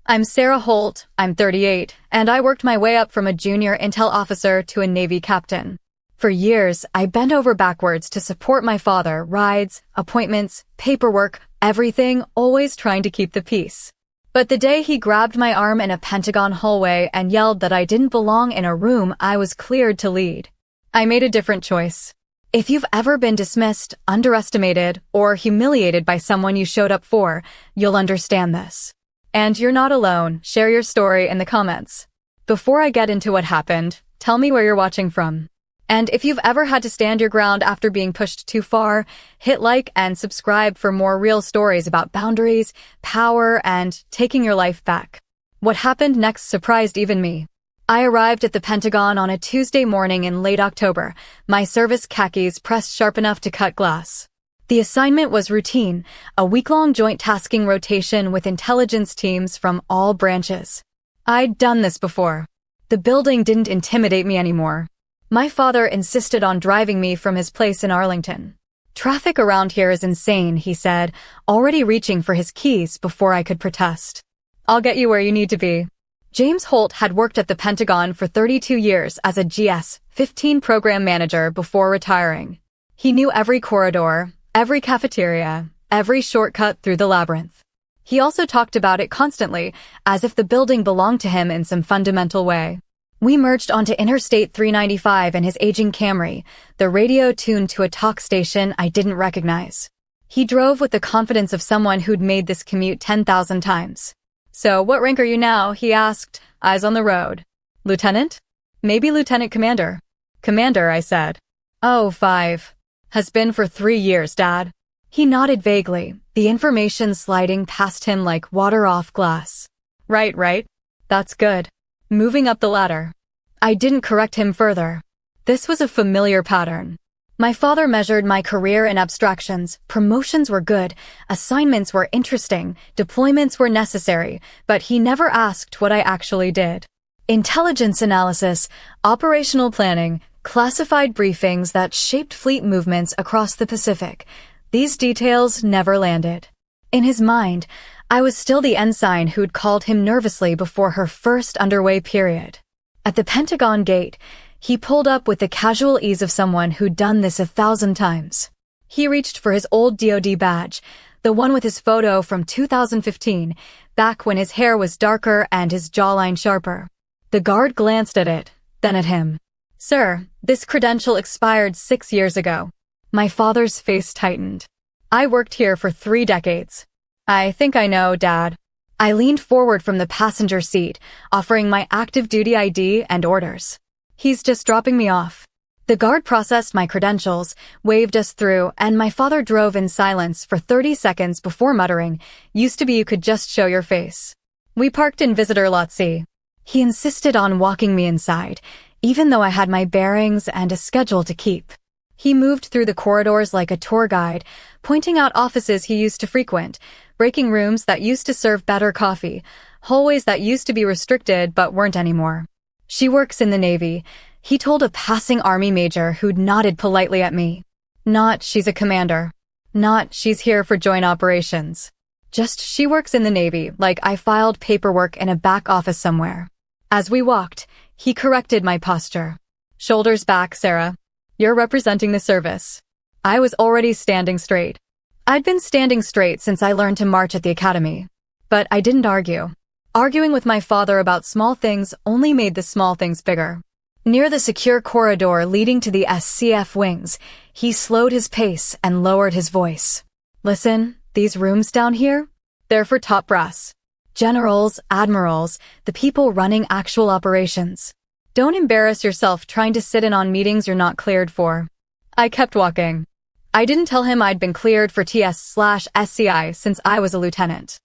I'm Sarah Holt, I'm 38, and I worked my way up from a junior intel officer to a Navy captain. For years, I bent over backwards to support my father, rides, appointments, paperwork, everything, always trying to keep the peace. But the day he grabbed my arm in a Pentagon hallway and yelled that I didn't belong in a room I was cleared to lead, I made a different choice. If you've ever been dismissed, underestimated, or humiliated by someone you showed up for, you'll understand this. And you're not alone. Share your story in the comments. Before I get into what happened, tell me where you're watching from. And if you've ever had to stand your ground after being pushed too far, hit like and subscribe for more real stories about boundaries, power, and taking your life back. What happened next surprised even me. I arrived at the Pentagon on a Tuesday morning in late October, my service khakis pressed sharp enough to cut glass. The assignment was routine, a week-long joint tasking rotation with intelligence teams from all branches. I'd done this before. The building didn't intimidate me anymore. My father insisted on driving me from his place in Arlington. "Traffic around here is insane," he said, already reaching for his keys before I could protest. "I'll get you where you need to be." James Holt had worked at the Pentagon for 32 years as a GS-15 program manager before retiring. He knew every corridor, every cafeteria, every shortcut through the labyrinth. He also talked about it constantly, as if the building belonged to him in some fundamental way. We merged onto Interstate 395 in his aging Camry, the radio tuned to a talk station I didn't recognize. He drove with the confidence of someone who'd made this commute 10,000 times. "So, what rank are you now?" he asked, eyes on the road. "Lieutenant? Maybe Lieutenant Commander." "Commander," I said. "Oh, 5. Has been for 3 years, Dad." He nodded vaguely, the information sliding past him like water off glass. Right. That's good. Moving up the ladder. I didn't correct him further. This was a familiar pattern. My father measured my career in abstractions. Promotions were good, assignments were interesting, deployments were necessary, but he never asked what I actually did. Intelligence analysis, operational planning, classified briefings that shaped fleet movements across the Pacific. These details never landed. In his mind, I was still the ensign who'd called him nervously before her first underway period. At the Pentagon gate, he pulled up with the casual ease of someone who'd done this 1,000 times. He reached for his old DoD badge, the one with his photo from 2015, back when his hair was darker and his jawline sharper. The guard glanced at it, then at him. "Sir, this credential expired 6 years ago." My father's face tightened. "I worked here for 3 decades. "I think I know, Dad." I leaned forward from the passenger seat, offering my active duty ID and orders. "He's just dropping me off." The guard processed my credentials, waved us through, and my father drove in silence for 30 seconds before muttering, "Used to be you could just show your face." We parked in Visitor Lot C. He insisted on walking me inside, even though I had my bearings and a schedule to keep. He moved through the corridors like a tour guide, pointing out offices he used to frequent, breaking rooms that used to serve better coffee, hallways that used to be restricted but weren't anymore. "She works in the Navy," he told a passing Army major who'd nodded politely at me. Not, "She's a commander." Not, "She's here for joint operations." Just, "She works in the Navy," like I filed paperwork in a back office somewhere. As we walked, he corrected my posture. "Shoulders back, Sarah. You're representing the service." I was already standing straight. I'd been standing straight since I learned to march at the academy. But I didn't argue. Arguing with my father about small things only made the small things bigger. Near the secure corridor leading to the SCF wings, he slowed his pace and lowered his voice. "Listen, these rooms down here? They're for top brass. Generals, admirals, the people running actual operations. Don't embarrass yourself trying to sit in on meetings you're not cleared for." I kept walking. I didn't tell him I'd been cleared for TS/SCI since I was a lieutenant.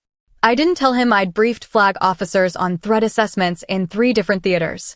I didn't tell him I'd briefed flag officers on threat assessments in 3 different theaters.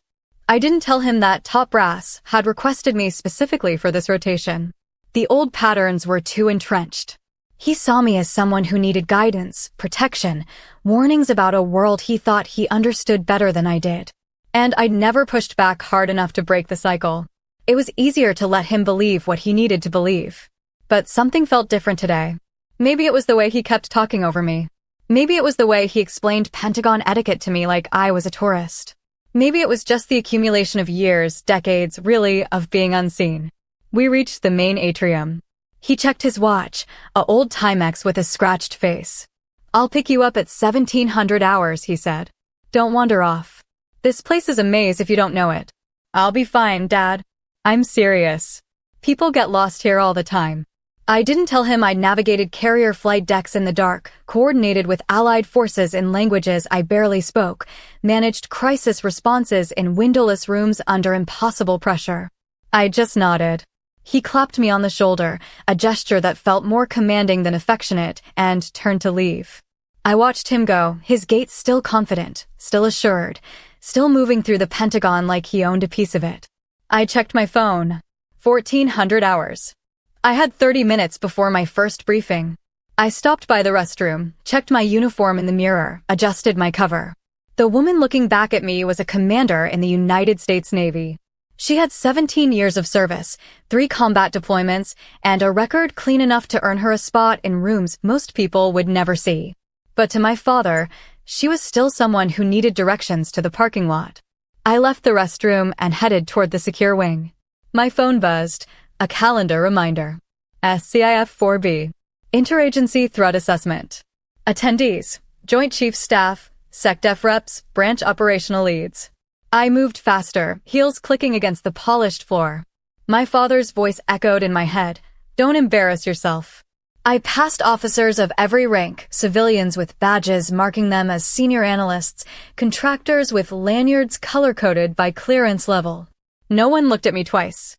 I didn't tell him that top brass had requested me specifically for this rotation. The old patterns were too entrenched. He saw me as someone who needed guidance, protection, warnings about a world he thought he understood better than I did. And I'd never pushed back hard enough to break the cycle. It was easier to let him believe what he needed to believe. But something felt different today. Maybe it was the way he kept talking over me. Maybe it was the way he explained Pentagon etiquette to me like I was a tourist. Maybe it was just the accumulation of years, decades, really, of being unseen. We reached the main atrium. He checked his watch, a old Timex with a scratched face. "I'll pick you up at 1700 hours," he said. "Don't wander off. This place is a maze if you don't know it." "I'll be fine, Dad." "I'm serious. People get lost here all the time." I didn't tell him I'd navigated carrier flight decks in the dark, coordinated with allied forces in languages I barely spoke, managed crisis responses in windowless rooms under impossible pressure. I just nodded. He clapped me on the shoulder, a gesture that felt more commanding than affectionate, and turned to leave. I watched him go, his gait still confident, still assured, still moving through the Pentagon like he owned a piece of it. I checked my phone. 1400 hours. I had 30 minutes before my first briefing. I stopped by the restroom, checked my uniform in the mirror, adjusted my cover. The woman looking back at me was a commander in the United States Navy. She had 17 years of service, 3 combat deployments, and a record clean enough to earn her a spot in rooms most people would never see. But to my father, she was still someone who needed directions to the parking lot. I left the restroom and headed toward the secure wing. My phone buzzed. A calendar reminder. SCIF 4B. Interagency Threat Assessment. Attendees. Joint Chiefs Staff, SecDef Reps, Branch Operational Leads. I moved faster, heels clicking against the polished floor. My father's voice echoed in my head. "Don't embarrass yourself." I passed officers of every rank, civilians with badges marking them as senior analysts, contractors with lanyards color-coded by clearance level. No one looked at me twice.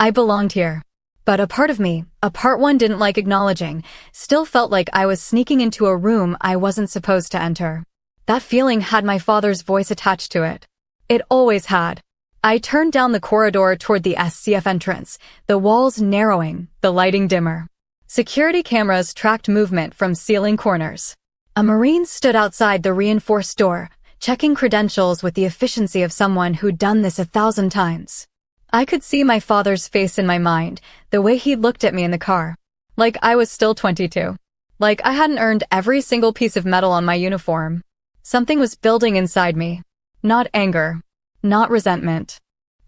I belonged here. But a part of me, a part one didn't like acknowledging, still felt like I was sneaking into a room I wasn't supposed to enter. That feeling had my father's voice attached to it. It always had. I turned down the corridor toward the SCF entrance, the walls narrowing, the lighting dimmer. Security cameras tracked movement from ceiling corners. A Marine stood outside the reinforced door, checking credentials with the efficiency of someone who'd done this 1,000 times. I could see my father's face in my mind, the way he looked at me in the car. Like I was still 22. Like I hadn't earned every single piece of metal on my uniform. Something was building inside me. Not anger. Not resentment.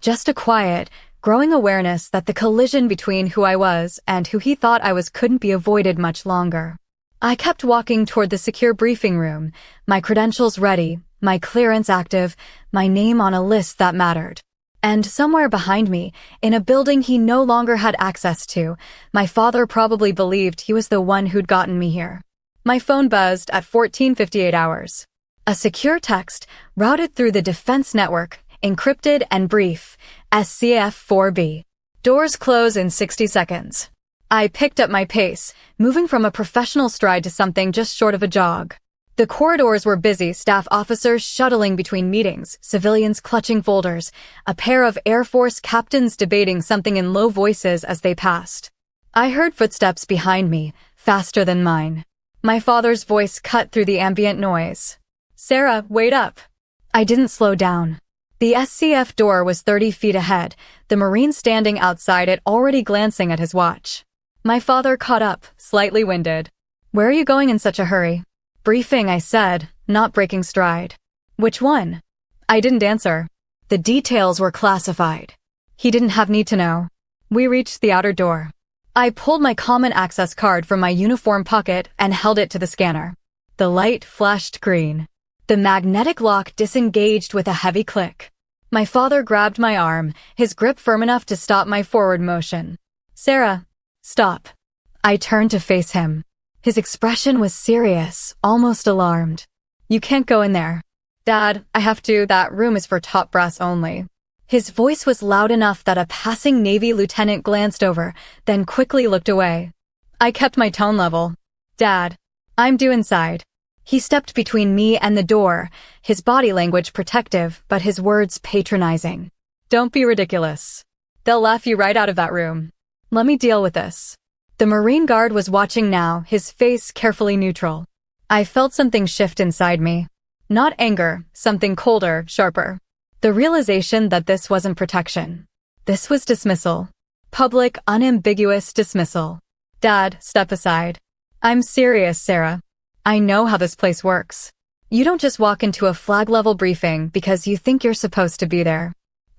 Just a quiet, growing awareness that the collision between who I was and who he thought I was couldn't be avoided much longer. I kept walking toward the secure briefing room, my credentials ready, my clearance active, my name on a list that mattered. And somewhere behind me, in a building he no longer had access to, my father probably believed he was the one who'd gotten me here. My phone buzzed at 1458 hours. A secure text, routed through the defense network, encrypted and brief, SCF 4B. Doors close in 60 seconds. I picked up my pace, moving from a professional stride to something just short of a jog. The corridors were busy, staff officers shuttling between meetings, civilians clutching folders, a pair of Air Force captains debating something in low voices as they passed. I heard footsteps behind me, faster than mine. My father's voice cut through the ambient noise. "Sarah, wait up." I didn't slow down. The SCF door was 30 feet ahead, the Marine standing outside it already glancing at his watch. My father caught up, slightly winded. "Where are you going in such a hurry?" "Briefing," I said, not breaking stride. "Which one?" I didn't answer. The details were classified. He didn't have need to know. We reached the outer door. I pulled my common access card from my uniform pocket and held it to the scanner. The light flashed green. The magnetic lock disengaged with a heavy click. My father grabbed my arm, his grip firm enough to stop my forward motion. "Sarah, stop." I turned to face him. His expression was serious, almost alarmed. "You can't go in there." "Dad, I have to. That room is for top brass only." His voice was loud enough that a passing Navy lieutenant glanced over, then quickly looked away. I kept my tone level. "Dad, I'm due inside." He stepped between me and the door, his body language protective, but his words patronizing. "Don't be ridiculous. They'll laugh you right out of that room. Let me deal with this." The Marine guard was watching now, his face carefully neutral. I felt something shift inside me. Not anger, something colder, sharper. The realization that this wasn't protection. This was dismissal. Public, unambiguous dismissal. "Dad, step aside." "I'm serious, Sarah." I know how this place works. You don't just walk into a flag-level briefing because you think you're supposed to be there.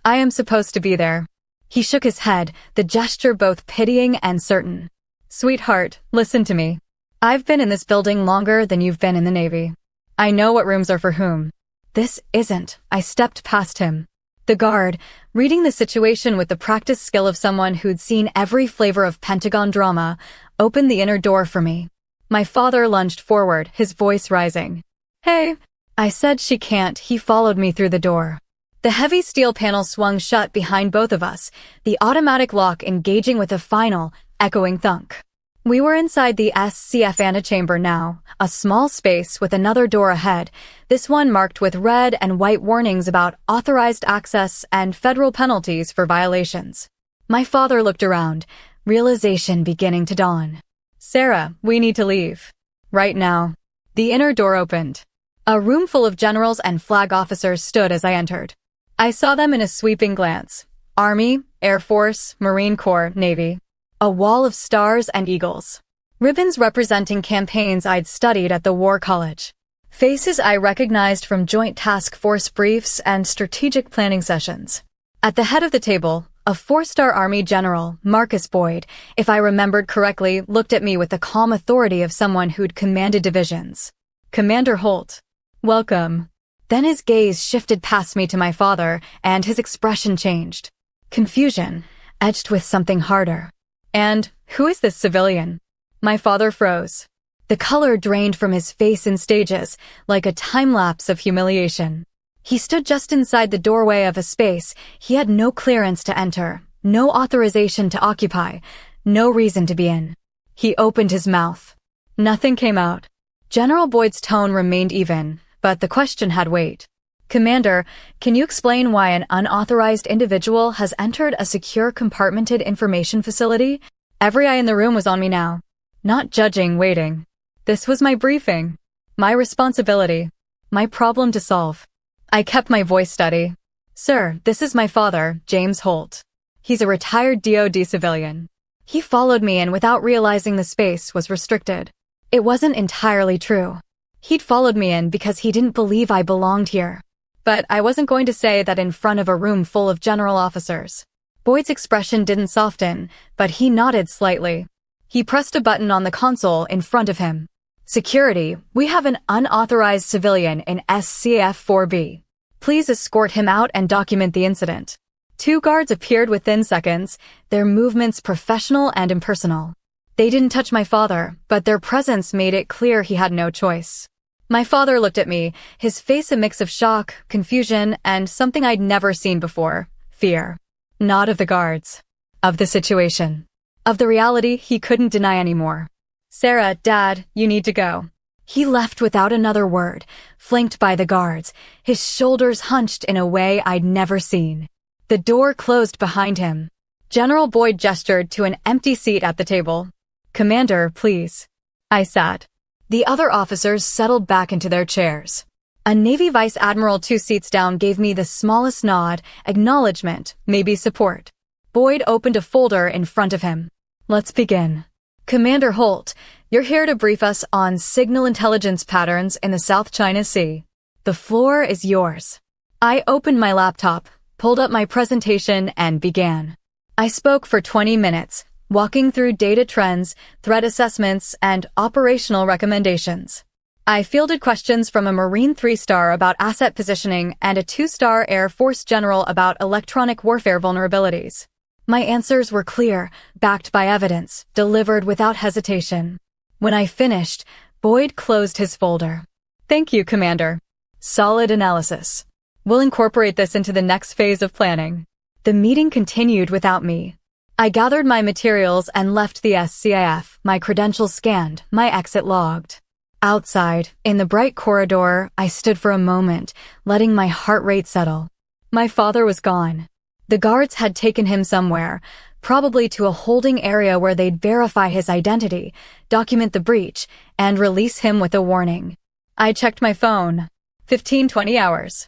I am supposed to be there. He shook his head, the gesture both pitying and certain. Sweetheart, listen to me. I've been in this building longer than you've been in the Navy. I know what rooms are for whom. This isn't. I stepped past him. The guard, reading the situation with the practiced skill of someone who'd seen every flavor of Pentagon drama, opened the inner door for me. My father lunged forward, his voice rising. Hey, I said she can't. He followed me through the door. The heavy steel panel swung shut behind both of us, the automatic lock engaging with a final, echoing thunk. We were inside the SCF antechamber now, a small space with another door ahead, this one marked with red and white warnings about authorized access and federal penalties for violations. My father looked around, realization beginning to dawn. Sarah, we need to leave. Right now. The inner door opened. A room full of generals and flag officers stood as I entered. I saw them in a sweeping glance. Army, Air Force, Marine Corps, Navy. A wall of stars and eagles. Ribbons representing campaigns I'd studied at the War College. Faces I recognized from Joint Task Force briefs and strategic planning sessions. At the head of the table, a 4-star Army general, Marcus Boyd, if I remembered correctly, looked at me with the calm authority of someone who'd commanded divisions. Commander Holt. Welcome. Then his gaze shifted past me to my father, and his expression changed. Confusion, edged with something harder. And, who is this civilian? My father froze. The color drained from his face in stages, like a time-lapse of humiliation. He stood just inside the doorway of a space he had no clearance to enter, no authorization to occupy, no reason to be in. He opened his mouth. Nothing came out. General Boyd's tone remained even, but the question had weight. Commander, can you explain why an unauthorized individual has entered a secure compartmented information facility? Every eye in the room was on me now. Not judging, waiting. This was my briefing. My responsibility. My problem to solve. I kept my voice steady. Sir, this is my father, James Holt. He's a retired DoD civilian. He followed me and without realizing the space was restricted. It wasn't entirely true. He'd followed me in because he didn't believe I belonged here. But I wasn't going to say that in front of a room full of general officers. Boyd's expression didn't soften, but he nodded slightly. He pressed a button on the console in front of him. Security, we have an unauthorized civilian in SCF-4B. Please escort him out and document the incident. 2 guards appeared within seconds, their movements professional and impersonal. They didn't touch my father, but their presence made it clear he had no choice. My father looked at me, his face a mix of shock, confusion, and something I'd never seen before, fear. Not of the guards. Of the situation. Of the reality he couldn't deny anymore. Sarah, Dad, you need to go. He left without another word, flanked by the guards, his shoulders hunched in a way I'd never seen. The door closed behind him. General Boyd gestured to an empty seat at the table. Commander, please. I sat. The other officers settled back into their chairs. A Navy Vice Admiral 2 seats down gave me the smallest nod, acknowledgement, maybe support. Boyd opened a folder in front of him. Let's begin. Commander Holt, you're here to brief us on signal intelligence patterns in the South China Sea. The floor is yours. I opened my laptop, pulled up my presentation, and began. I spoke for 20 minutes, walking through data trends, threat assessments, and operational recommendations. I fielded questions from a Marine 3-star about asset positioning and a 2-star Air Force general about electronic warfare vulnerabilities. My answers were clear, backed by evidence, delivered without hesitation. When I finished, Boyd closed his folder. Thank you, Commander. Solid analysis. We'll incorporate this into the next phase of planning. The meeting continued without me. I gathered my materials and left the SCIF, my credentials scanned, my exit logged. Outside, in the bright corridor, I stood for a moment, letting my heart rate settle. My father was gone. The guards had taken him somewhere, probably to a holding area where they'd verify his identity, document the breach, and release him with a warning. I checked my phone. 15-20 hours.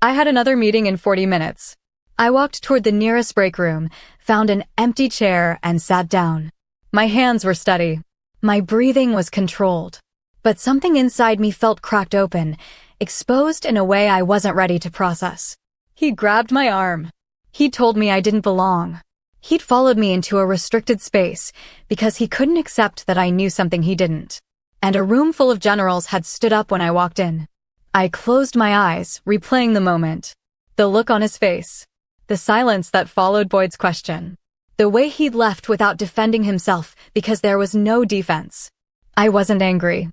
I had another meeting in 40 minutes. I walked toward the nearest break room, found an empty chair, and sat down. My hands were steady. My breathing was controlled. but something inside me felt cracked open, exposed in a way I wasn't ready to process. He grabbed my arm. He told me I didn't belong. He'd followed me into a restricted space because he couldn't accept that I knew something he didn't. And a room full of generals had stood up when I walked in. I closed my eyes, replaying the moment. The look on his face. The silence that followed Boyd's question. The way he'd left without defending himself because there was no defense. I wasn't angry.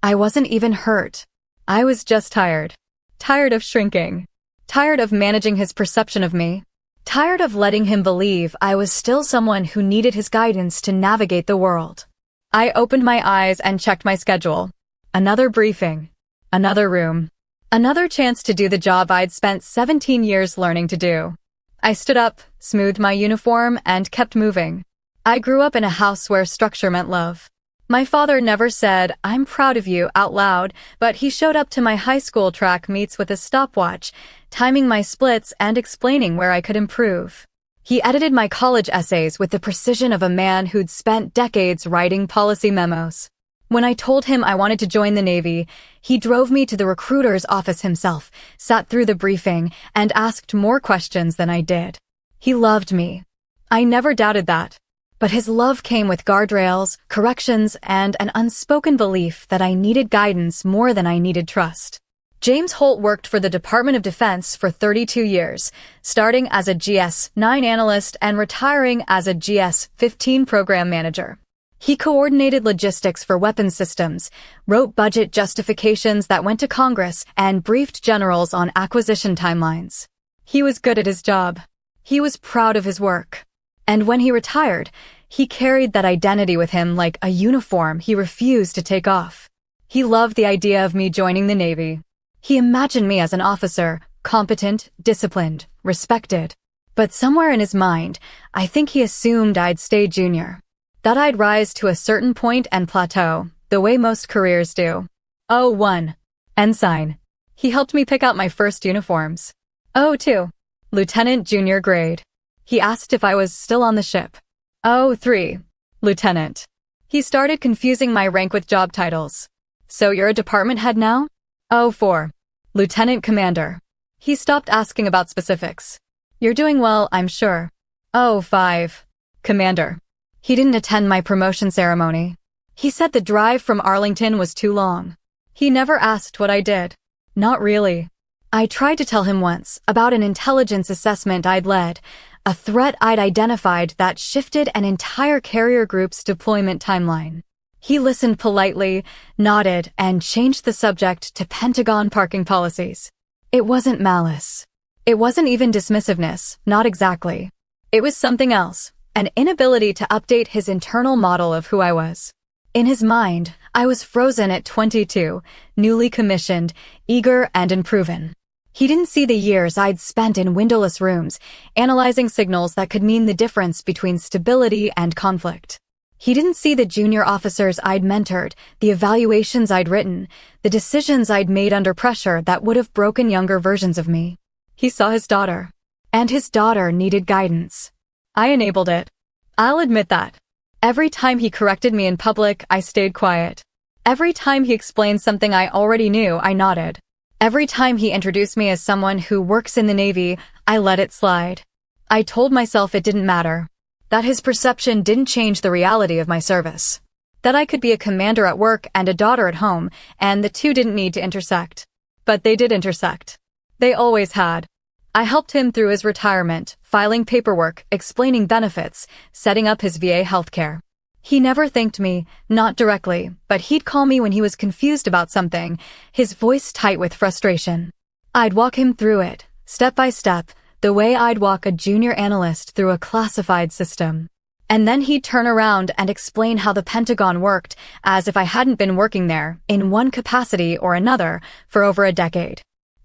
I wasn't even hurt. I was just tired. Tired of shrinking. Tired of managing his perception of me. Tired of letting him believe I was still someone who needed his guidance to navigate the world. I opened my eyes and checked my schedule. Another briefing. Another room. Another chance to do the job I'd spent 17 years learning to do. I stood up, smoothed my uniform, and kept moving. I grew up in a house where structure meant love. My father never said, "I'm proud of you," out loud, but he showed up to my high school track meets with a stopwatch, timing my splits and explaining where I could improve. He edited my college essays with the precision of a man who'd spent decades writing policy memos. When I told him I wanted to join the Navy, he drove me to the recruiter's office himself, sat through the briefing, and asked more questions than I did. He loved me. I never doubted that. But his love came with guardrails, corrections, and an unspoken belief that I needed guidance more than I needed trust. James Holt worked for the Department of Defense for 32 years, starting as a GS-9 analyst and retiring as a GS-15 program manager. He coordinated logistics for weapons systems, wrote budget justifications that went to Congress, and briefed generals on acquisition timelines. He was good at his job. He was proud of his work. And when he retired, he carried that identity with him like a uniform he refused to take off. He loved the idea of me joining the Navy. He imagined me as an officer, competent, disciplined, respected. But somewhere in his mind, I think he assumed I'd stay junior. That I'd rise to a certain point and plateau, the way most careers do. Oh, 1. Ensign. He helped me pick out my first uniforms. Oh, 2. Lieutenant junior grade. He asked if I was still on the ship. Oh, 3. Lieutenant. He started confusing my rank with job titles. So you're a department head now? Oh, 4. Lieutenant commander. He stopped asking about specifics. You're doing well, I'm sure. Oh, 5. Commander. He didn't attend my promotion ceremony. He said the drive from Arlington was too long. He never asked what I did. Not really. I tried to tell him once about an intelligence assessment I'd led, a threat I'd identified that shifted an entire carrier group's deployment timeline. He listened politely, nodded, and changed the subject to Pentagon parking policies. It wasn't malice. It wasn't even dismissiveness, not exactly. It was something else. An inability to update his internal model of who I was. In his mind, I was frozen at 22, newly commissioned, eager and unproven. He didn't see the years I'd spent in windowless rooms, analyzing signals that could mean the difference between stability and conflict. He didn't see the junior officers I'd mentored, the evaluations I'd written, the decisions I'd made under pressure that would have broken younger versions of me. He saw his daughter. And his daughter needed guidance. I enabled it. I'll admit that. Every time he corrected me in public, I stayed quiet. Every time he explained something I already knew, I nodded. Every time he introduced me as someone who works in the Navy, I let it slide. I told myself it didn't matter. That his perception didn't change the reality of my service. That I could be a commander at work and a daughter at home, and the two didn't need to intersect. But they did intersect. They always had. I helped him through his retirement, filing paperwork, explaining benefits, setting up his VA healthcare. He never thanked me, not directly, but he'd call me when he was confused about something, his voice tight with frustration. I'd walk him through it, step by step, the way I'd walk a junior analyst through a classified system. And then he'd turn around and explain how the Pentagon worked, as if I hadn't been working there, in one capacity or another, for over a decade.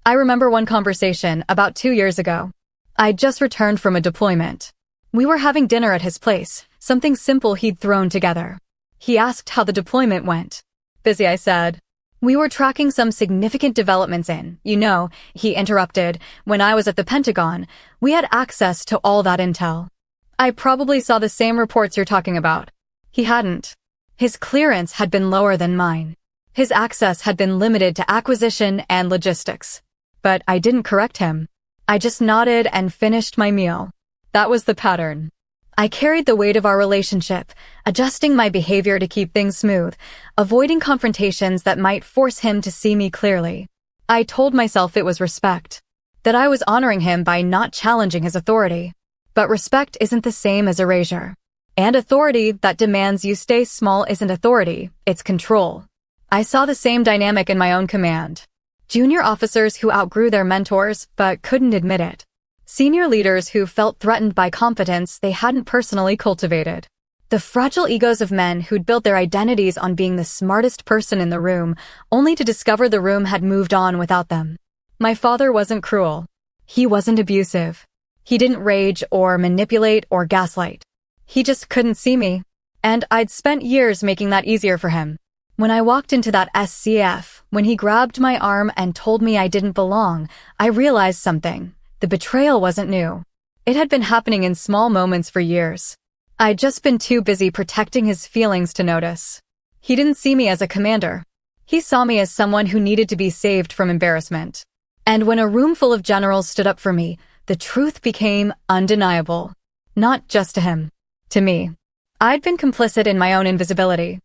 I remember one conversation about 2 years ago. I'd just returned from a deployment. We were having dinner at his place, something simple he'd thrown together. He asked how the deployment went. Busy, I said. We were tracking some significant developments he interrupted, when I was at the Pentagon, we had access to all that intel. I probably saw the same reports you're talking about. He hadn't. His clearance had been lower than mine. His access had been limited to acquisition and logistics. But I didn't correct him. I just nodded and finished my meal. That was the pattern. I carried the weight of our relationship, adjusting my behavior to keep things smooth, avoiding confrontations that might force him to see me clearly. I told myself it was respect, that I was honoring him by not challenging his authority. But respect isn't the same as erasure. And authority that demands you stay small isn't authority, it's control. I saw the same dynamic in my own command. Junior officers who outgrew their mentors but couldn't admit it. Senior leaders who felt threatened by competence they hadn't personally cultivated. The fragile egos of men who'd built their identities on being the smartest person in the room, only to discover the room had moved on without them. My father wasn't cruel. He wasn't abusive. He didn't rage or manipulate or gaslight. He just couldn't see me. And I'd spent years making that easier for him. When I walked into that SCF, when he grabbed my arm and told me I didn't belong, I realized something. The betrayal wasn't new. It had been happening in small moments for years. I'd just been too busy protecting his feelings to notice. He didn't see me as a commander. He saw me as someone who needed to be saved from embarrassment. And when a room full of generals stood up for me, the truth became undeniable. Not just to him. To me. I'd been complicit in my own invisibility.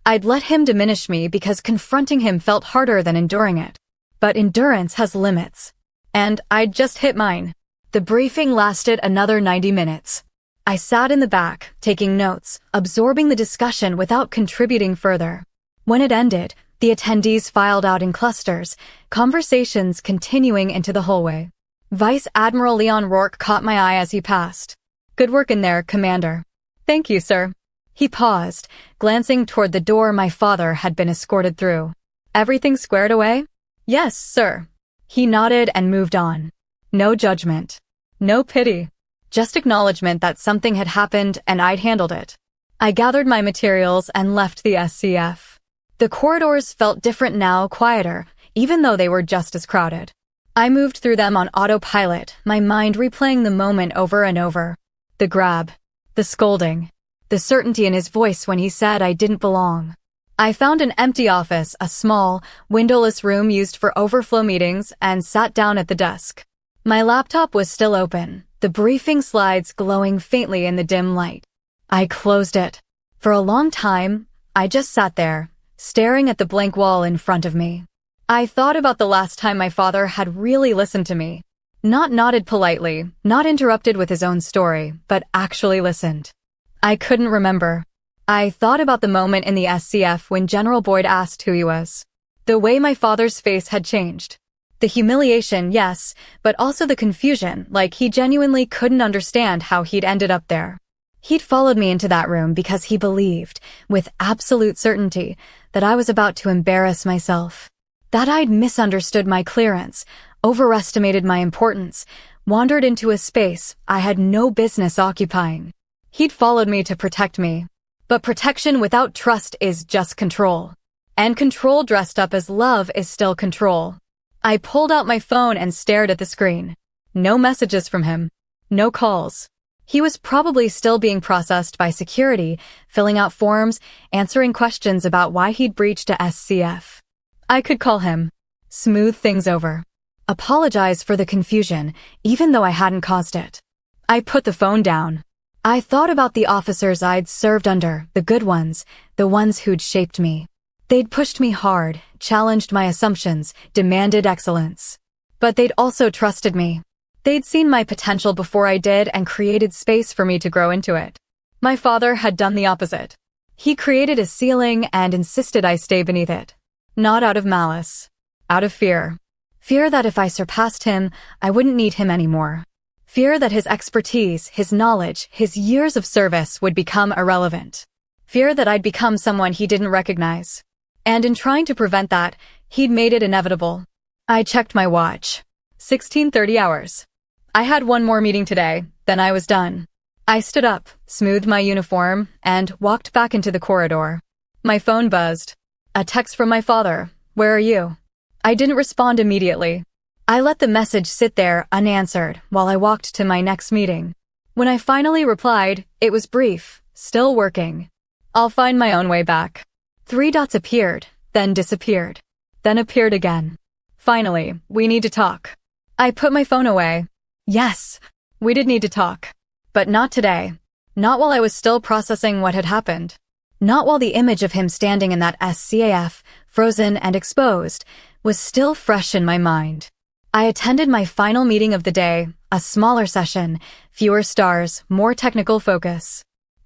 I'd let him diminish me because confronting him felt harder than enduring it. But endurance has limits. And I'd just hit mine. The briefing lasted another 90 minutes. I sat in the back, taking notes, absorbing the discussion without contributing further. When it ended, the attendees filed out in clusters, conversations continuing into the hallway. Vice Admiral Leon Rourke caught my eye as he passed. "Good work in there, Commander." "Thank you, sir." He paused, glancing toward the door my father had been escorted through. "Everything squared away?" "Yes, sir." He nodded and moved on. No judgment. No pity. Just acknowledgement that something had happened and I'd handled it. I gathered my materials and left the SCF. The corridors felt different now, quieter, even though they were just as crowded. I moved through them on autopilot, my mind replaying the moment over and over. The grab. The scolding. The certainty in his voice when he said I didn't belong. I found an empty office, a small, windowless room used for overflow meetings, and sat down at the desk. My laptop was still open, the briefing slides glowing faintly in the dim light. I closed it. For a long time, I just sat there, staring at the blank wall in front of me. I thought about the last time my father had really listened to me. Not nodded politely, not interrupted with his own story, but actually listened. I couldn't remember. I thought about the moment in the SCF when General Boyd asked who he was. The way my father's face had changed. The humiliation, yes, but also the confusion, like he genuinely couldn't understand how he'd ended up there. He'd followed me into that room because he believed, with absolute certainty, that I was about to embarrass myself. That I'd misunderstood my clearance, overestimated my importance, wandered into a space I had no business occupying. He'd followed me to protect me. But protection without trust is just control. And control dressed up as love is still control. I pulled out my phone and stared at the screen. No messages from him. No calls. He was probably still being processed by security, filling out forms, answering questions about why he'd breached a SCF. I could call him. Smooth things over. Apologize for the confusion, even though I hadn't caused it. I put the phone down. I thought about the officers I'd served under, the good ones, the ones who'd shaped me. They'd pushed me hard, challenged my assumptions, demanded excellence. But they'd also trusted me. They'd seen my potential before I did and created space for me to grow into it. My father had done the opposite. He created a ceiling and insisted I stay beneath it. Not out of malice. Out of fear. Fear that if I surpassed him, I wouldn't need him anymore. Fear that his expertise, his knowledge, his years of service would become irrelevant. Fear that I'd become someone he didn't recognize. And in trying to prevent that, he'd made it inevitable. I checked my watch. 16:30 hours. I had one more meeting today, then I was done. I stood up, smoothed my uniform, and walked back into the corridor. My phone buzzed. A text from my father. "Where are you?" I didn't respond immediately. I let the message sit there unanswered while I walked to my next meeting. When I finally replied, it was brief, still working. I'll find my own way back. 3 dots appeared, then disappeared, then appeared again. Finally, we need to talk. I put my phone away. Yes, we did need to talk. But not today. Not while I was still processing what had happened. Not while the image of him standing in that SCAF, frozen and exposed, was still fresh in my mind. I attended my final meeting of the day, a smaller session, fewer stars, more technical focus.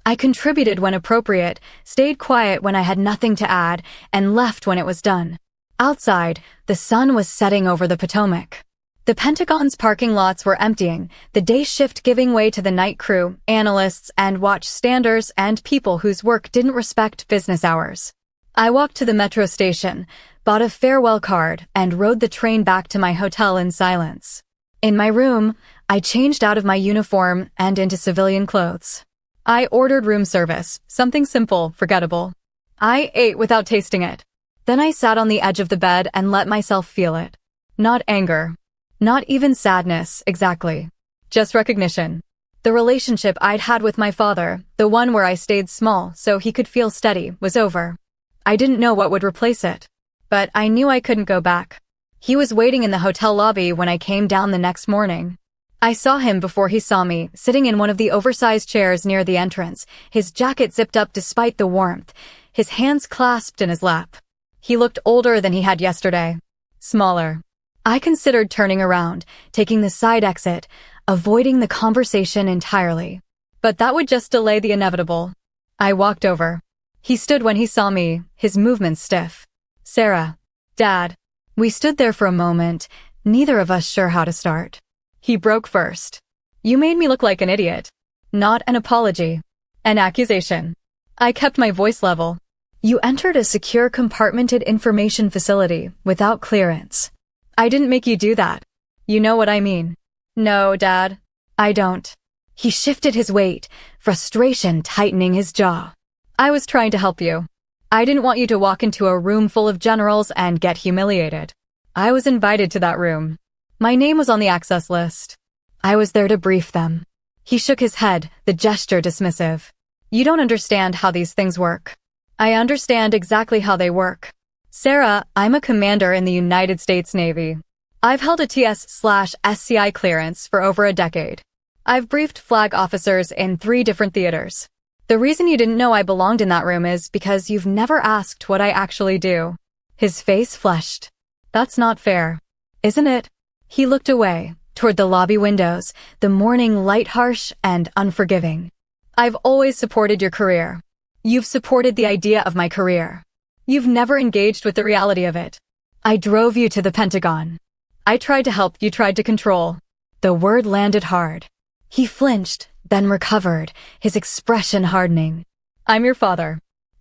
I contributed when appropriate, stayed quiet when I had nothing to add, and left when it was done. Outside, the sun was setting over the Potomac. The Pentagon's parking lots were emptying, the day shift giving way to the night crew, analysts, and watchstanders and people whose work didn't respect business hours. I walked to the metro station, bought a farewell card, and rode the train back to my hotel in silence. In my room, I changed out of my uniform and into civilian clothes. I ordered room service, something simple, forgettable. I ate without tasting it. Then I sat on the edge of the bed and let myself feel it. Not anger. Not even sadness, exactly. Just recognition. The relationship I'd had with my father, the one where I stayed small so he could feel steady, was over. I didn't know what would replace it. But I knew I couldn't go back. He was waiting in the hotel lobby when I came down the next morning. I saw him before he saw me, sitting in one of the oversized chairs near the entrance, his jacket zipped up despite the warmth, his hands clasped in his lap. He looked older than he had yesterday. Smaller. I considered turning around, taking the side exit, avoiding the conversation entirely. But that would just delay the inevitable. I walked over. He stood when he saw me, his movements stiff. Sarah. Dad. We stood there for a moment, neither of us sure how to start. He broke first. You made me look like an idiot. Not an apology. An accusation. I kept my voice level. You entered a secure compartmented information facility without clearance. I didn't make you do that. You know what I mean. No, Dad. I don't. He shifted his weight, frustration tightening his jaw. I was trying to help you. I didn't want you to walk into a room full of generals and get humiliated. I was invited to that room. My name was on the access list. I was there to brief them. He shook his head, the gesture dismissive. You don't understand how these things work. I understand exactly how they work. Sarah, I'm a commander in the United States Navy. I've held a TS/SCI clearance for over a decade. I've briefed flag officers in 3 different theaters. The reason you didn't know I belonged in that room is because you've never asked what I actually do. His face flushed. That's not fair. Isn't it? He looked away, toward the lobby windows, the morning light harsh and unforgiving. I've always supported your career. You've supported the idea of my career. You've never engaged with the reality of it. I drove you to the Pentagon. I tried to help, you tried to control. The word landed hard. He flinched, then recovered, his expression hardening. I'm your father.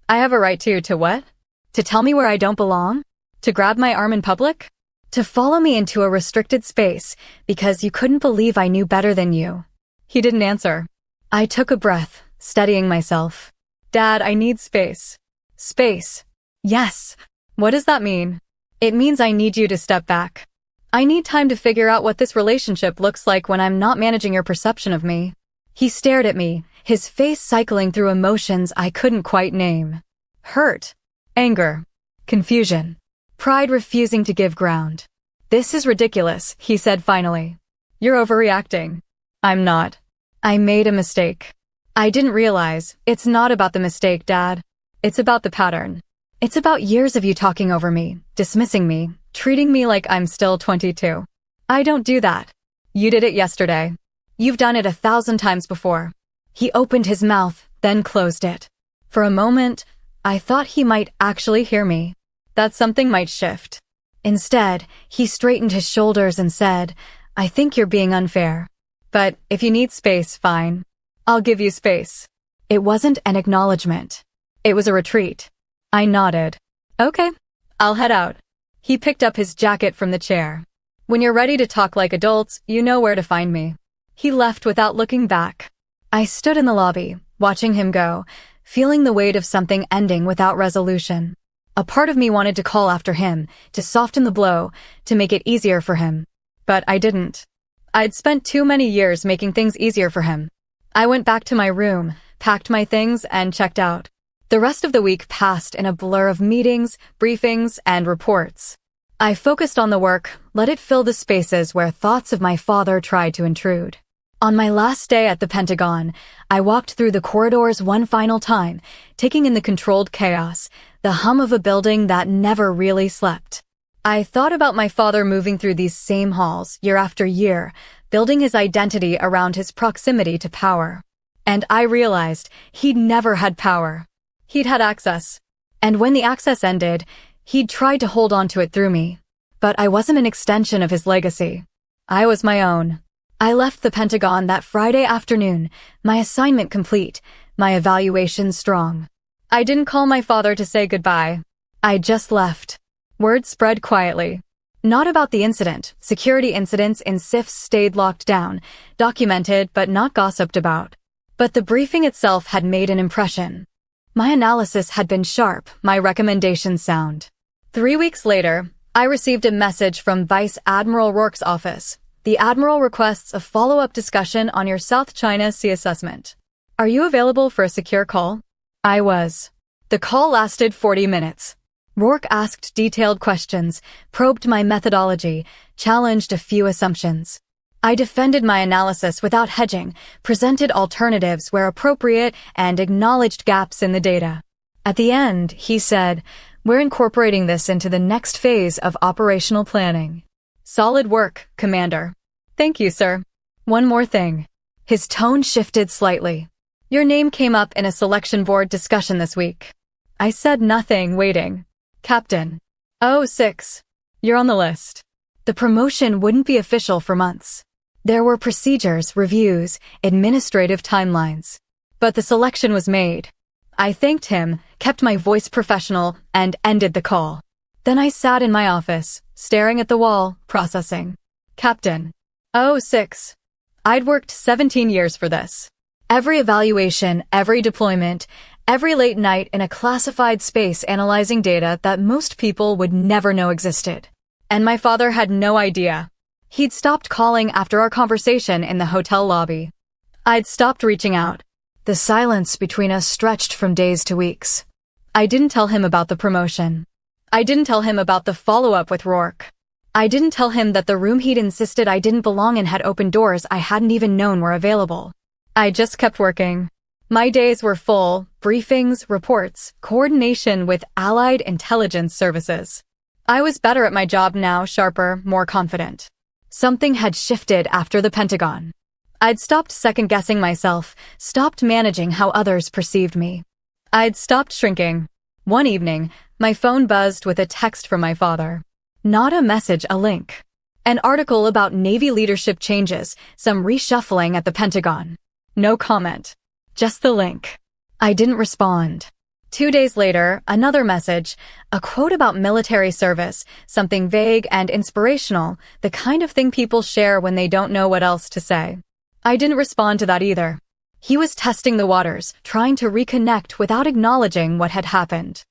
I have a right to what? To tell me where I don't belong? To grab my arm in public? To follow me into a restricted space because you couldn't believe I knew better than you. He didn't answer. I took a breath, steadying myself. Dad, I need space. Space. Yes. What does that mean? It means I need you to step back. I need time to figure out what this relationship looks like when I'm not managing your perception of me. He stared at me, his face cycling through emotions I couldn't quite name. Hurt. Anger. Confusion. Pride refusing to give ground. This is ridiculous, he said finally. You're overreacting. I'm not. I made a mistake. I didn't realize, it's not about the mistake, Dad. It's about the pattern. It's about years of you talking over me, dismissing me, treating me like I'm still 22. I don't do that. You did it yesterday. You've done it 1,000 times before. He opened his mouth, then closed it. For a moment, I thought he might actually hear me. That something might shift. Instead, he straightened his shoulders and said, I think you're being unfair. But if you need space, fine. I'll give you space. It wasn't an acknowledgement. It was a retreat. I nodded. Okay, I'll head out. He picked up his jacket from the chair. When you're ready to talk like adults, you know where to find me. He left without looking back. I stood in the lobby, watching him go, feeling the weight of something ending without resolution. A part of me wanted to call after him, to soften the blow, to make it easier for him. But I didn't. I'd spent too many years making things easier for him. I went back to my room, packed my things, and checked out. The rest of the week passed in a blur of meetings, briefings, and reports. I focused on the work, let it fill the spaces where thoughts of my father tried to intrude. On my last day at the Pentagon, I walked through the corridors one final time, taking in the controlled chaos, the hum of a building that never really slept. I thought about my father moving through these same halls year after year, building his identity around his proximity to power. And I realized he'd never had power. He'd had access. And when the access ended, he'd tried to hold on to it through me. But I wasn't an extension of his legacy. I was my own. I left the Pentagon that Friday afternoon, my assignment complete, my evaluation strong. I didn't call my father to say goodbye. I just left. Word spread quietly. Not about the incident. Security incidents in SIFs stayed locked down, documented but not gossiped about. But the briefing itself had made an impression. My analysis had been sharp, my recommendations sound. 3 weeks later, I received a message from Vice Admiral Rourke's office. The Admiral requests a follow-up discussion on your South China Sea assessment. Are you available for a secure call? I was. The call lasted 40 minutes. Rourke asked detailed questions, probed my methodology, challenged a few assumptions. I defended my analysis without hedging, presented alternatives where appropriate, and acknowledged gaps in the data. At the end, he said, "We're incorporating this into the next phase of operational planning." Solid work, Commander. Thank you, sir. One more thing. His tone shifted slightly. Your name came up in a selection board discussion this week. I said nothing, waiting. Captain. Oh, 6. You're on the list. The promotion wouldn't be official for months. There were procedures, reviews, administrative timelines. But the selection was made. I thanked him, kept my voice professional, and ended the call. Then I sat in my office, staring at the wall, processing. Captain. Oh, 6. I'd worked 17 years for this. Every evaluation, every deployment, every late night in a classified space analyzing data that most people would never know existed. And my father had no idea. He'd stopped calling after our conversation in the hotel lobby. I'd stopped reaching out. The silence between us stretched from days to weeks. I didn't tell him about the promotion. I didn't tell him about the follow-up with Rourke. I didn't tell him that the room he'd insisted I didn't belong in had opened doors I hadn't even known were available. I just kept working. My days were full, briefings, reports, coordination with allied intelligence services. I was better at my job now, sharper, more confident. Something had shifted after the Pentagon. I'd stopped second-guessing myself, stopped managing how others perceived me. I'd stopped shrinking. One evening, my phone buzzed with a text from my father. Not a message, a link. An article about Navy leadership changes, some reshuffling at the Pentagon. No comment. Just the link. I didn't respond. 2 days later, another message, a quote about military service, something vague and inspirational, the kind of thing people share when they don't know what else to say. I didn't respond to that either. He was testing the waters, trying to reconnect without acknowledging what had happened.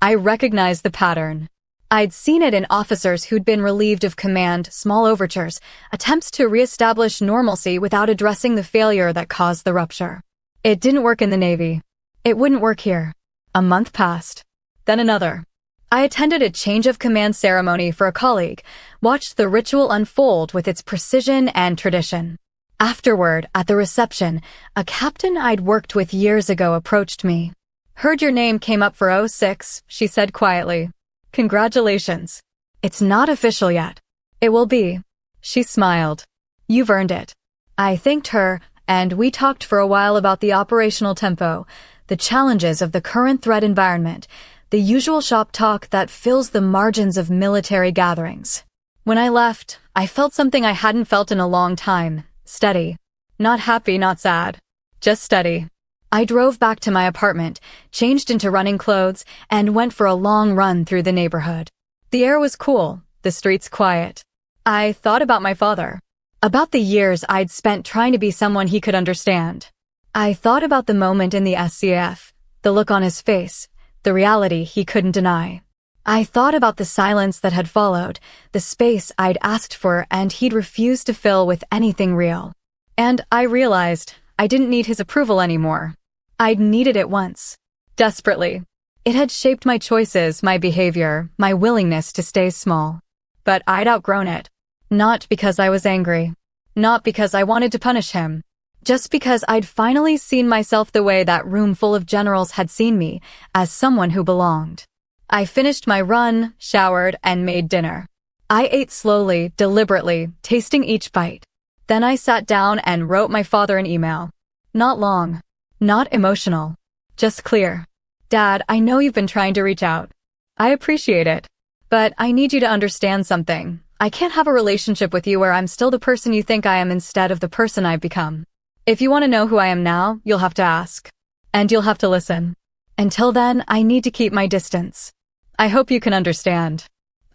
I recognized the pattern. I'd seen it in officers who'd been relieved of command, small overtures, attempts to reestablish normalcy without addressing the failure that caused the rupture. It didn't work in the Navy. It wouldn't work here. A month passed. Then another. I attended a change of command ceremony for a colleague, watched the ritual unfold with its precision and tradition. Afterward, at the reception, a captain I'd worked with years ago approached me. Heard your name came up for 06, she said quietly. Congratulations. It's not official yet. It will be. She smiled. You've earned it. I thanked her, and we talked for a while about the operational tempo, the challenges of the current threat environment, the usual shop talk that fills the margins of military gatherings. When I left, I felt something I hadn't felt in a long time. Steady. Not happy, not sad. Just steady. I drove back to my apartment, changed into running clothes, and went for a long run through the neighborhood. The air was cool, the streets quiet. I thought about my father. About the years I'd spent trying to be someone he could understand. I thought about the moment in the SCAF, the look on his face, the reality he couldn't deny. I thought about the silence that had followed, the space I'd asked for and he'd refused to fill with anything real. And I realized I didn't need his approval anymore. I'd needed it once. Desperately. It had shaped my choices, my behavior, my willingness to stay small. But I'd outgrown it. Not because I was angry. Not because I wanted to punish him. Just because I'd finally seen myself the way that room full of generals had seen me, as someone who belonged. I finished my run, showered, and made dinner. I ate slowly, deliberately, tasting each bite. Then I sat down and wrote my father an email. Not long. Not emotional. Just clear. Dad, I know you've been trying to reach out. I appreciate it. But I need you to understand something. I can't have a relationship with you where I'm still the person you think I am instead of the person I've become. If you want to know who I am now, you'll have to ask. And you'll have to listen. Until then, I need to keep my distance. I hope you can understand.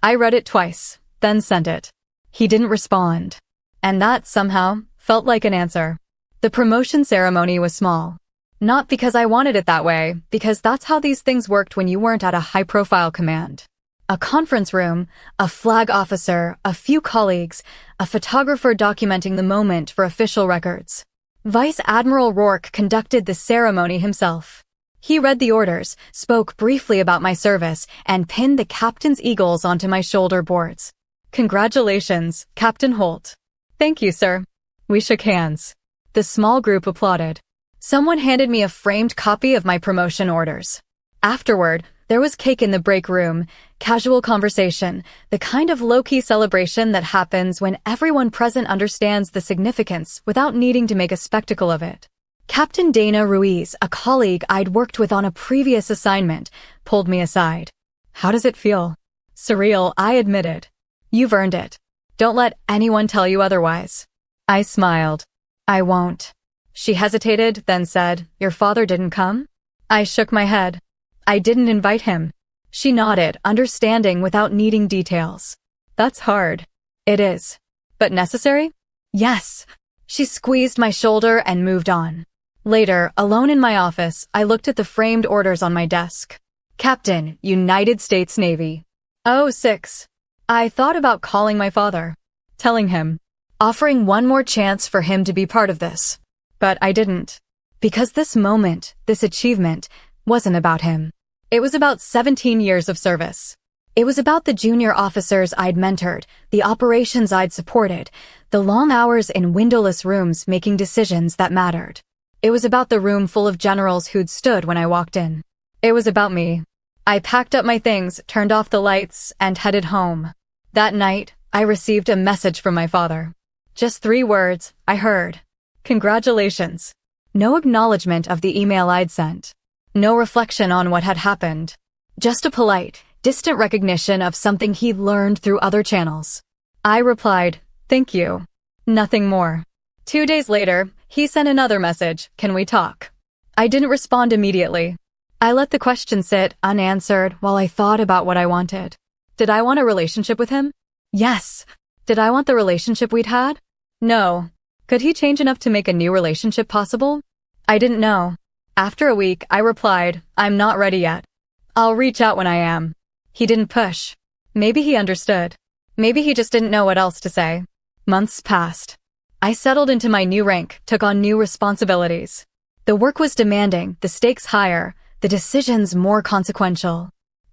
I read it twice, then sent it. He didn't respond. And that, somehow, felt like an answer. The promotion ceremony was small. Not because I wanted it that way, because that's how these things worked when you weren't at a high-profile command. A conference room, a flag officer, a few colleagues, a photographer documenting the moment for official records. Vice Admiral Rourke conducted the ceremony himself. He read the orders, spoke briefly about my service, and pinned the captain's eagles onto my shoulder boards. Congratulations, Captain Holt. Thank you, sir. We shook hands. The small group applauded. Someone handed me a framed copy of my promotion orders. Afterward, there was cake in the break room, casual conversation, the kind of low-key celebration that happens when everyone present understands the significance without needing to make a spectacle of it. Captain Dana Ruiz, a colleague I'd worked with on a previous assignment, pulled me aside. How does it feel? Surreal, I admitted. You've earned it. Don't let anyone tell you otherwise. I smiled. I won't. She hesitated, then said, Your father didn't come? I shook my head. I didn't invite him. She nodded, understanding without needing details. That's hard. It is. But necessary? Yes. She squeezed my shoulder and moved on. Later, alone in my office, I looked at the framed orders on my desk. Captain, United States Navy. Oh, 6. I thought about calling my father. Telling him. Offering one more chance for him to be part of this. But I didn't. Because this moment, this achievement, wasn't about him. It was about 17 years of service. It was about the junior officers I'd mentored, the operations I'd supported, the long hours in windowless rooms making decisions that mattered. It was about the room full of generals who'd stood when I walked in. It was about me. I packed up my things, turned off the lights, and headed home. That night, I received a message from my father. Just 3 words, I heard. Congratulations. No acknowledgement of the email I'd sent. No reflection on what had happened. Just a polite, distant recognition of something he'd learned through other channels. I replied, Thank you. Nothing more. 2 days later, he sent another message, Can we talk? I didn't respond immediately. I let the question sit unanswered while I thought about what I wanted. Did I want a relationship with him? Yes. Did I want the relationship we'd had? No. Could he change enough to make a new relationship possible? I didn't know. After a week, I replied, I'm not ready yet. I'll reach out when I am. He didn't push. Maybe he understood. Maybe he just didn't know what else to say. Months passed. I settled into my new rank, took on new responsibilities. The work was demanding, the stakes higher, the decisions more consequential.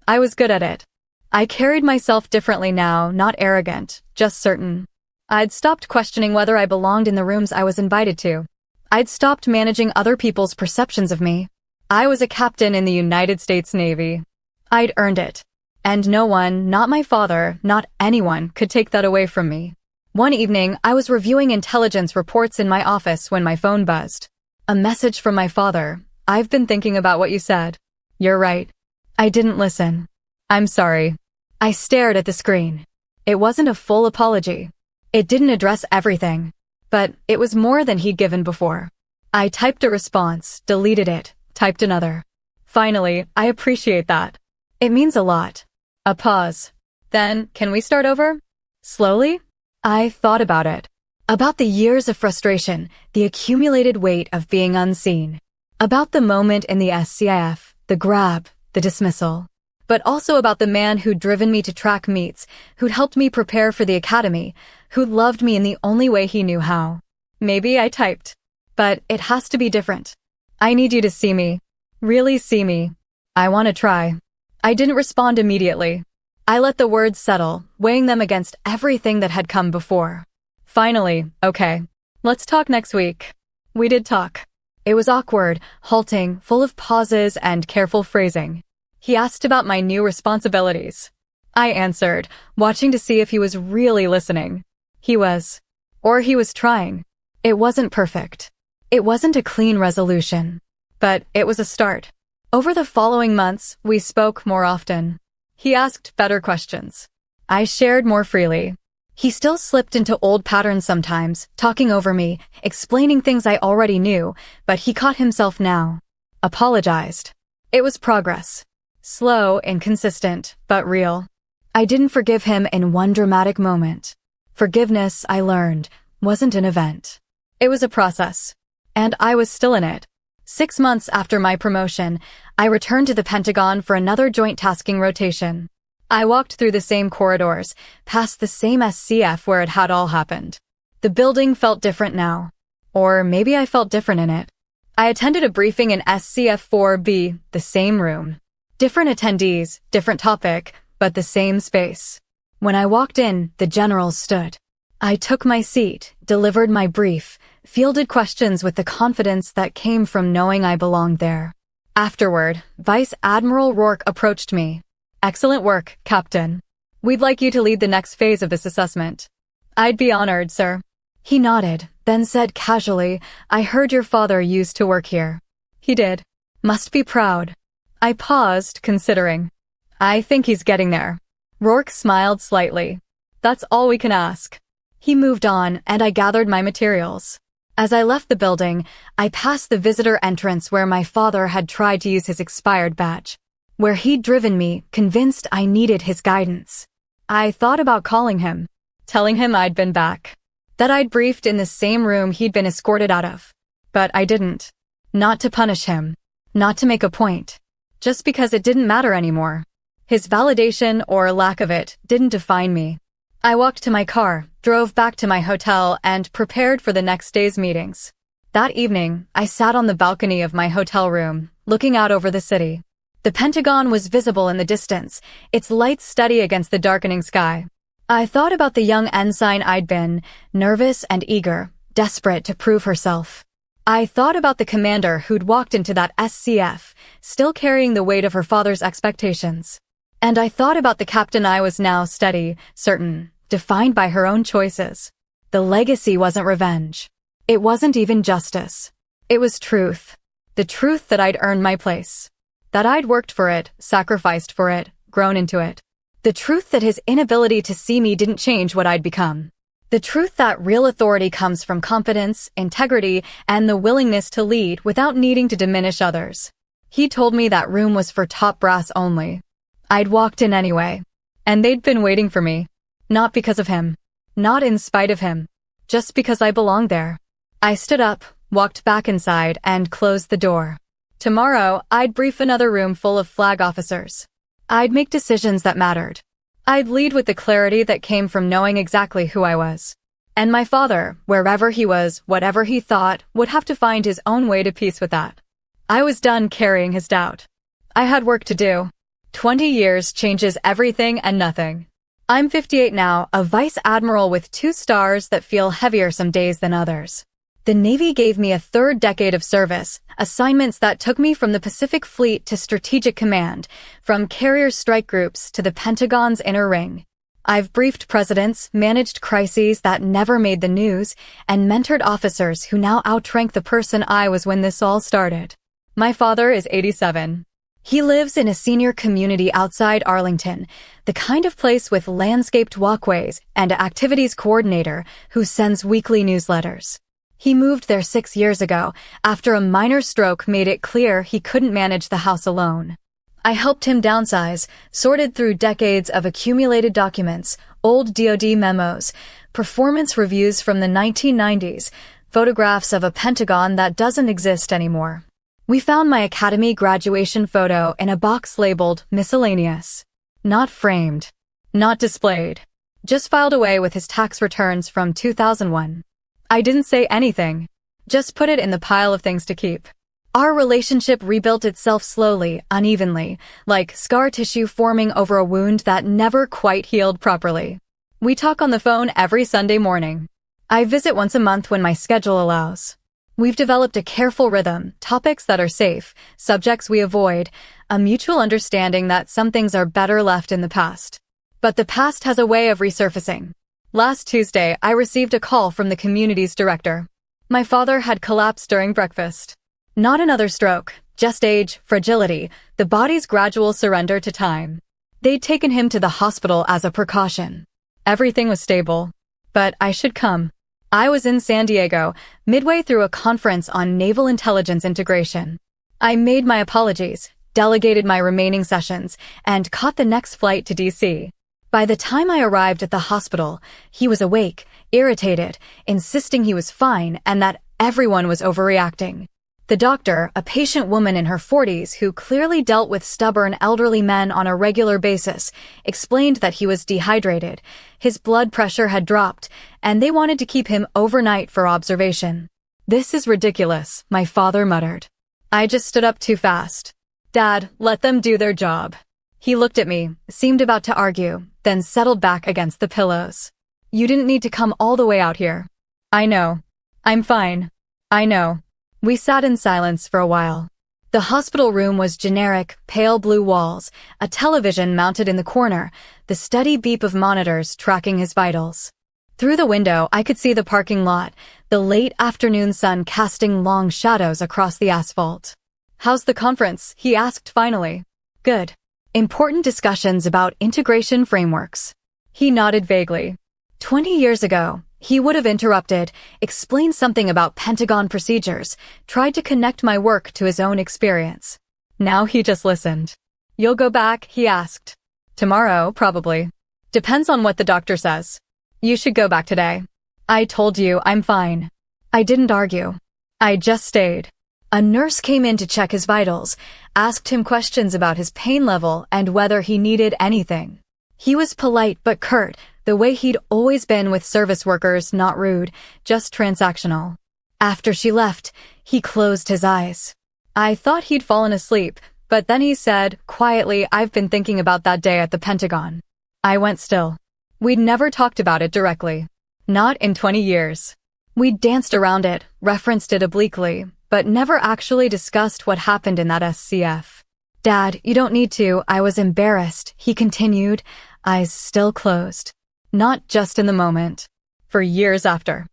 I was good at it. I carried myself differently now, not arrogant, just certain. I'd stopped questioning whether I belonged in the rooms I was invited to. I'd stopped managing other people's perceptions of me. I was a captain in the United States Navy. I'd earned it. And no one, not my father, not anyone, could take that away from me. One evening, I was reviewing intelligence reports in my office when my phone buzzed. A message from my father. I've been thinking about what you said. You're right. I didn't listen. I'm sorry. I stared at the screen. It wasn't a full apology. It didn't address everything. But it was more than he'd given before. I typed a response, deleted it, typed another. Finally, I appreciate that. It means a lot. A pause. Then, can we start over? Slowly? I thought about it. About the years of frustration, the accumulated weight of being unseen. About the moment in the SCIF, the grab, the dismissal. But also about the man who'd driven me to track meets, who'd helped me prepare for the academy, who'd loved me in the only way he knew how. Maybe I typed. But it has to be different. I need you to see me. Really see me. I want to try. I didn't respond immediately. I let the words settle, weighing them against everything that had come before. Finally, okay. Let's talk next week. We did talk. It was awkward, halting, full of pauses and careful phrasing. He asked about my new responsibilities. I answered, watching to see if he was really listening. He was. Or he was trying. It wasn't perfect. It wasn't a clean resolution. But it was a start. Over the following months, we spoke more often. He asked better questions. I shared more freely. He still slipped into old patterns sometimes, talking over me, explaining things I already knew, but he caught himself now. Apologized. It was progress. Slow, inconsistent, but real. I didn't forgive him in one dramatic moment. Forgiveness, I learned, wasn't an event. It was a process. And I was still in it. 6 months after my promotion, I returned to the Pentagon for another joint tasking rotation. I walked through the same corridors, past the same SCF where it had all happened. The building felt different now. Or maybe I felt different in it. I attended a briefing in SCF 4B, the same room. Different attendees, different topic, but the same space. When I walked in, the generals stood. I took my seat, delivered my brief, fielded questions with the confidence that came from knowing I belonged there. Afterward, Vice Admiral Rourke approached me. Excellent work, Captain. We'd like you to lead the next phase of this assessment. I'd be honored, sir. He nodded, then said casually, I heard your father used to work here. He did. Must be proud. I paused, considering. I think he's getting there. Rourke smiled slightly. That's all we can ask. He moved on, and I gathered my materials. As I left the building, I passed the visitor entrance where my father had tried to use his expired badge. Where he'd driven me, convinced I needed his guidance. I thought about calling him, telling him I'd been back, that I'd briefed in the same room he'd been escorted out of. But I didn't. Not to punish him. Not to make a point. Just because it didn't matter anymore. His validation, or lack of it, didn't define me. I walked to my car, drove back to my hotel, and prepared for the next day's meetings. That evening, I sat on the balcony of my hotel room, looking out over the city. The Pentagon was visible in the distance, its lights steady against the darkening sky. I thought about the young ensign I'd been, nervous and eager, desperate to prove herself. I thought about the commander who'd walked into that SCF, still carrying the weight of her father's expectations. And I thought about the captain I was now, steady, certain, defined by her own choices. The legacy wasn't revenge. It wasn't even justice. It was truth. The truth that I'd earned my place. That I'd worked for it, sacrificed for it, grown into it. The truth that his inability to see me didn't change what I'd become. The truth that real authority comes from confidence, integrity, and the willingness to lead without needing to diminish others. He told me that room was for top brass only. I'd walked in anyway. And they'd been waiting for me. Not because of him. Not in spite of him. Just because I belonged there. I stood up, walked back inside, and closed the door. Tomorrow, I'd brief another room full of flag officers. I'd make decisions that mattered. I'd lead with the clarity that came from knowing exactly who I was. And my father, wherever he was, whatever he thought, would have to find his own way to peace with that. I was done carrying his doubt. I had work to do. 20 years changes everything and nothing. I'm 58 now, a vice admiral with 2 stars that feel heavier some days than others. The Navy gave me a 3rd decade of service, assignments that took me from the Pacific Fleet to Strategic Command, from carrier strike groups to the Pentagon's inner ring. I've briefed presidents, managed crises that never made the news, and mentored officers who now outrank the person I was when this all started. My father is 87. He lives in a senior community outside Arlington, the kind of place with landscaped walkways and activities coordinator who sends weekly newsletters. He moved there 6 years ago, after a minor stroke made it clear he couldn't manage the house alone. I helped him downsize, sorted through decades of accumulated documents, old DoD memos, performance reviews from the 1990s, photographs of a Pentagon that doesn't exist anymore. We found my academy graduation photo in a box labeled miscellaneous. Not framed. Not displayed. Just filed away with his tax returns from 2001. I didn't say anything. Just put it in the pile of things to keep. Our relationship rebuilt itself slowly, unevenly, like scar tissue forming over a wound that never quite healed properly. We talk on the phone every Sunday morning. I visit once a month when my schedule allows. We've developed a careful rhythm, topics that are safe, subjects we avoid, a mutual understanding that some things are better left in the past. But the past has a way of resurfacing. Last Tuesday, I received a call from the community's director. My father had collapsed during breakfast. Not another stroke, just age, fragility, the body's gradual surrender to time. They'd taken him to the hospital as a precaution. Everything was stable. But I should come. I was in San Diego, midway through a conference on naval intelligence integration. I made my apologies, delegated my remaining sessions, and caught the next flight to DC. By the time I arrived at the hospital, he was awake, irritated, insisting he was fine and that everyone was overreacting. The doctor, a patient woman in her 40s who clearly dealt with stubborn elderly men on a regular basis, explained that he was dehydrated, his blood pressure had dropped, and they wanted to keep him overnight for observation. "This is ridiculous," my father muttered. I just stood up too fast. "Dad, let them do their job." He looked at me, seemed about to argue, then settled back against the pillows. "You didn't need to come all the way out here." "I know. I'm fine. I know." We sat in silence for a while. The hospital room was generic, pale blue walls, a television mounted in the corner, the steady beep of monitors tracking his vitals. Through the window, I could see the parking lot, the late afternoon sun casting long shadows across the asphalt. "How's the conference?" he asked finally. "Good. Important discussions about integration frameworks." He nodded vaguely. 20 years ago, he would have interrupted, explained something about Pentagon procedures, tried to connect my work to his own experience. Now he just listened. "You'll go back?" he asked. "Tomorrow, probably. Depends on what the doctor says." "You should go back today." "I told you, I'm fine." I didn't argue. I just stayed. A nurse came in to check his vitals, asked him questions about his pain level and whether he needed anything. He was polite but curt, the way he'd always been with service workers, not rude, just transactional. After she left, he closed his eyes. I thought he'd fallen asleep, but then he said, quietly, "I've been thinking about that day at the Pentagon." I went still. We'd never talked about it directly. Not in 20 years. We'd danced around it, referenced it obliquely, but never actually discussed what happened in that SCF. "Dad, you don't need to." I was embarrassed, he continued, eyes still closed. Not just in the moment. For years after.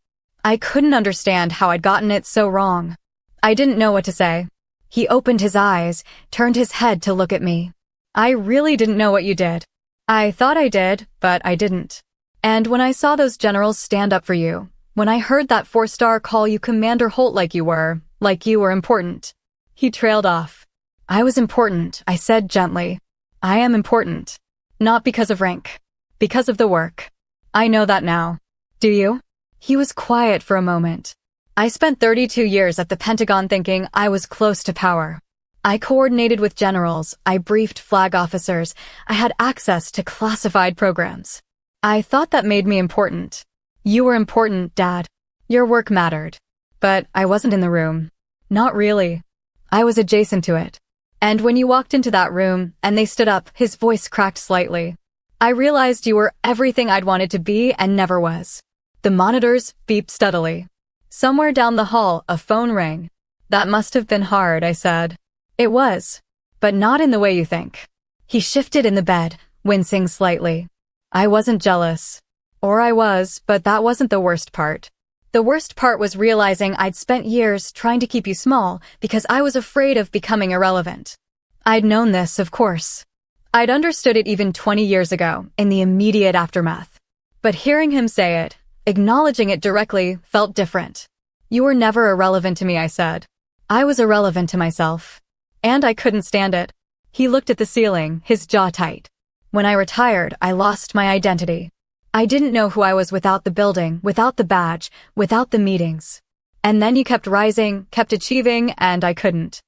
I couldn't understand how I'd gotten it so wrong. I didn't know what to say. He opened his eyes, turned his head to look at me. "I really didn't know what you did." "I thought I did, but I didn't. And when I saw those generals stand up for you, when I heard that 4-star call you Commander Holt like you were important." He trailed off. "I was important," I said gently. "I am important. Not because of rank. Because of the work. I know that now. Do you?" He was quiet for a moment. "I spent 32 years at the Pentagon thinking I was close to power. I coordinated with generals, I briefed flag officers, I had access to classified programs. I thought that made me important. You were important, Dad. Your work mattered. But I wasn't in the room. Not really. I was adjacent to it. And when you walked into that room, and they stood up," his voice cracked slightly, "I realized you were everything I'd wanted to be and never was." The monitors beeped steadily. Somewhere down the hall, a phone rang. "That must have been hard," I said. "It was. But not in the way you think." He shifted in the bed, wincing slightly. "I wasn't jealous. Or I was, but that wasn't the worst part. The worst part was realizing I'd spent years trying to keep you small because I was afraid of becoming irrelevant. I'd known this, of course. I'd understood it even 20 years ago, in the immediate aftermath. But hearing him say it, acknowledging it directly, felt different. "You were never irrelevant to me," I said. "I was irrelevant to myself. And I couldn't stand it." He looked at the ceiling, his jaw tight. "When I retired, I lost my identity. I didn't know who I was without the building, without the badge, without the meetings. And then you kept rising, kept achieving, and I couldn't.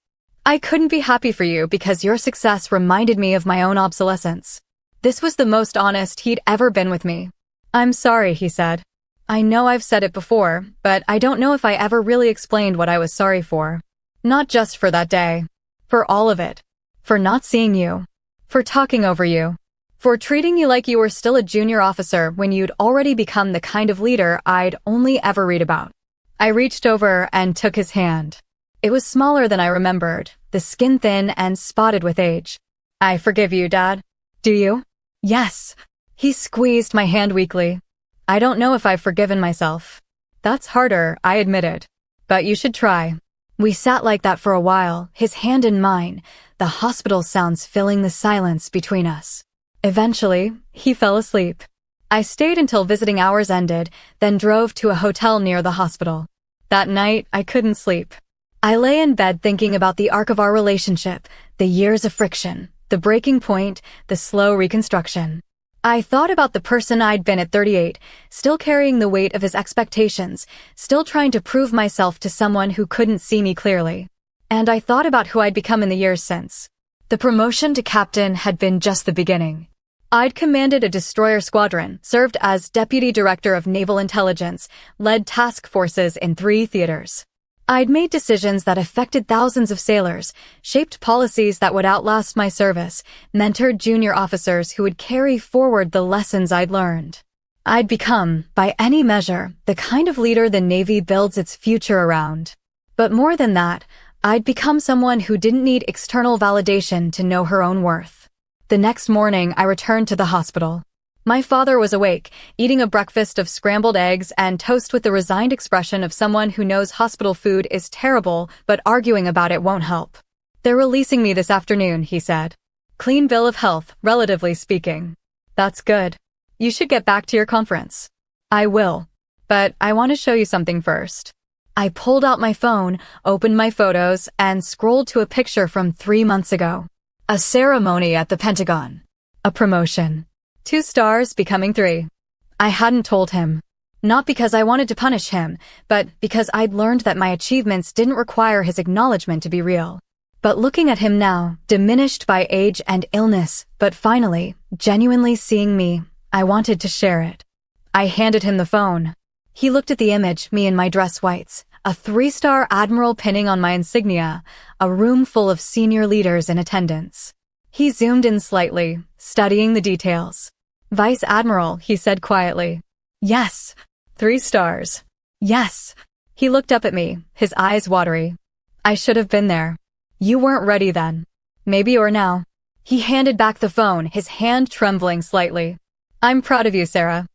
I couldn't be happy for you because your success reminded me of my own obsolescence." This was the most honest he'd ever been with me. "I'm sorry," he said. "I know I've said it before, but I don't know if I ever really explained what I was sorry for." Not just for that day. For all of it. For not seeing you. For talking over you. For treating you like you were still a junior officer when you'd already become the kind of leader I'd only ever read about. I reached over and took his hand. It was smaller than I remembered, the skin thin and spotted with age. I forgive you, Dad. Do you? Yes. He squeezed my hand weakly. I don't know if I've forgiven myself. That's harder, I admitted. But you should try. We sat like that for a while, his hand in mine, the hospital sounds filling the silence between us. Eventually, he fell asleep. I stayed until visiting hours ended, then drove to a hotel near the hospital. That night, I couldn't sleep. I lay in bed thinking about the arc of our relationship, the years of friction, the breaking point, the slow reconstruction. I thought about the person I'd been at 38, still carrying the weight of his expectations, still trying to prove myself to someone who couldn't see me clearly. And I thought about who I'd become in the years since. The promotion to captain had been just the beginning. I'd commanded a destroyer squadron, served as Deputy Director of Naval Intelligence, led task forces in 3 theaters. I'd made decisions that affected thousands of sailors, shaped policies that would outlast my service, mentored junior officers who would carry forward the lessons I'd learned. I'd become, by any measure, the kind of leader the Navy builds its future around. But more than that, I'd become someone who didn't need external validation to know her own worth. The next morning, I returned to the hospital. My father was awake, eating a breakfast of scrambled eggs and toast with the resigned expression of someone who knows hospital food is terrible, but arguing about it won't help. They're releasing me this afternoon, he said. Clean bill of health, relatively speaking. That's good. You should get back to your conference. I will. But I want to show you something first. I pulled out my phone, opened my photos, and scrolled to a picture from 3 months ago. A ceremony at the Pentagon. A promotion. 2 stars becoming 3. I hadn't told him. Not because I wanted to punish him, but because I'd learned that my achievements didn't require his acknowledgement to be real. But looking at him now, diminished by age and illness, but finally, genuinely seeing me, I wanted to share it. I handed him the phone. He looked at the image, me in my dress whites, a 3-star admiral pinning on my insignia, a room full of senior leaders in attendance. He zoomed in slightly, studying the details. Vice Admiral, he said quietly. Yes. 3 stars. Yes. He looked up at me, his eyes watery. I should have been there. You weren't ready then. Maybe you're now. He handed back the phone, his hand trembling slightly. I'm proud of you, Sarah.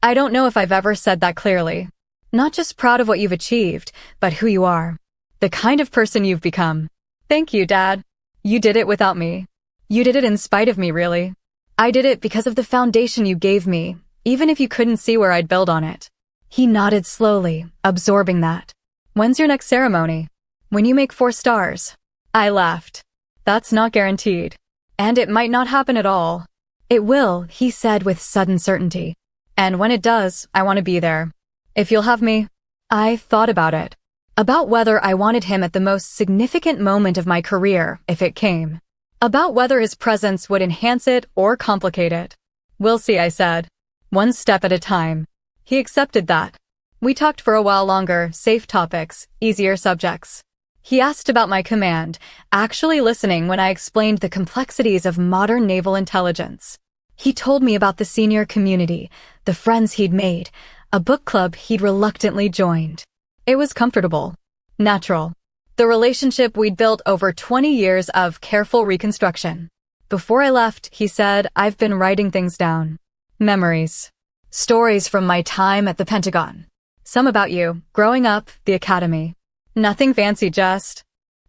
I don't know if I've ever said that clearly. Not just proud of what you've achieved, but who you are. The kind of person you've become. Thank you, Dad. You did it without me. You did it in spite of me, really. I did it because of the foundation you gave me, even if you couldn't see where I'd build on it. He nodded slowly, absorbing that. When's your next ceremony? When you make 4 stars. I laughed. That's not guaranteed. And it might not happen at all. It will, he said with sudden certainty. And when it does, I want to be there. If you'll have me. I thought about it. About whether I wanted him at the most significant moment of my career, if it came. About whether his presence would enhance it or complicate it. We'll see, I said. 1 step at a time. He accepted that. We talked for a while longer, safe topics, easier subjects. He asked about my command, actually listening when I explained the complexities of modern naval intelligence. He told me about the senior community, the friends he'd made, a book club he'd reluctantly joined. It was comfortable. Natural. The relationship we'd built over 20 years of careful reconstruction. Before I left, he said, I've been writing things down. Memories. Stories from my time at the Pentagon. Some about you, growing up, the academy. Nothing fancy, just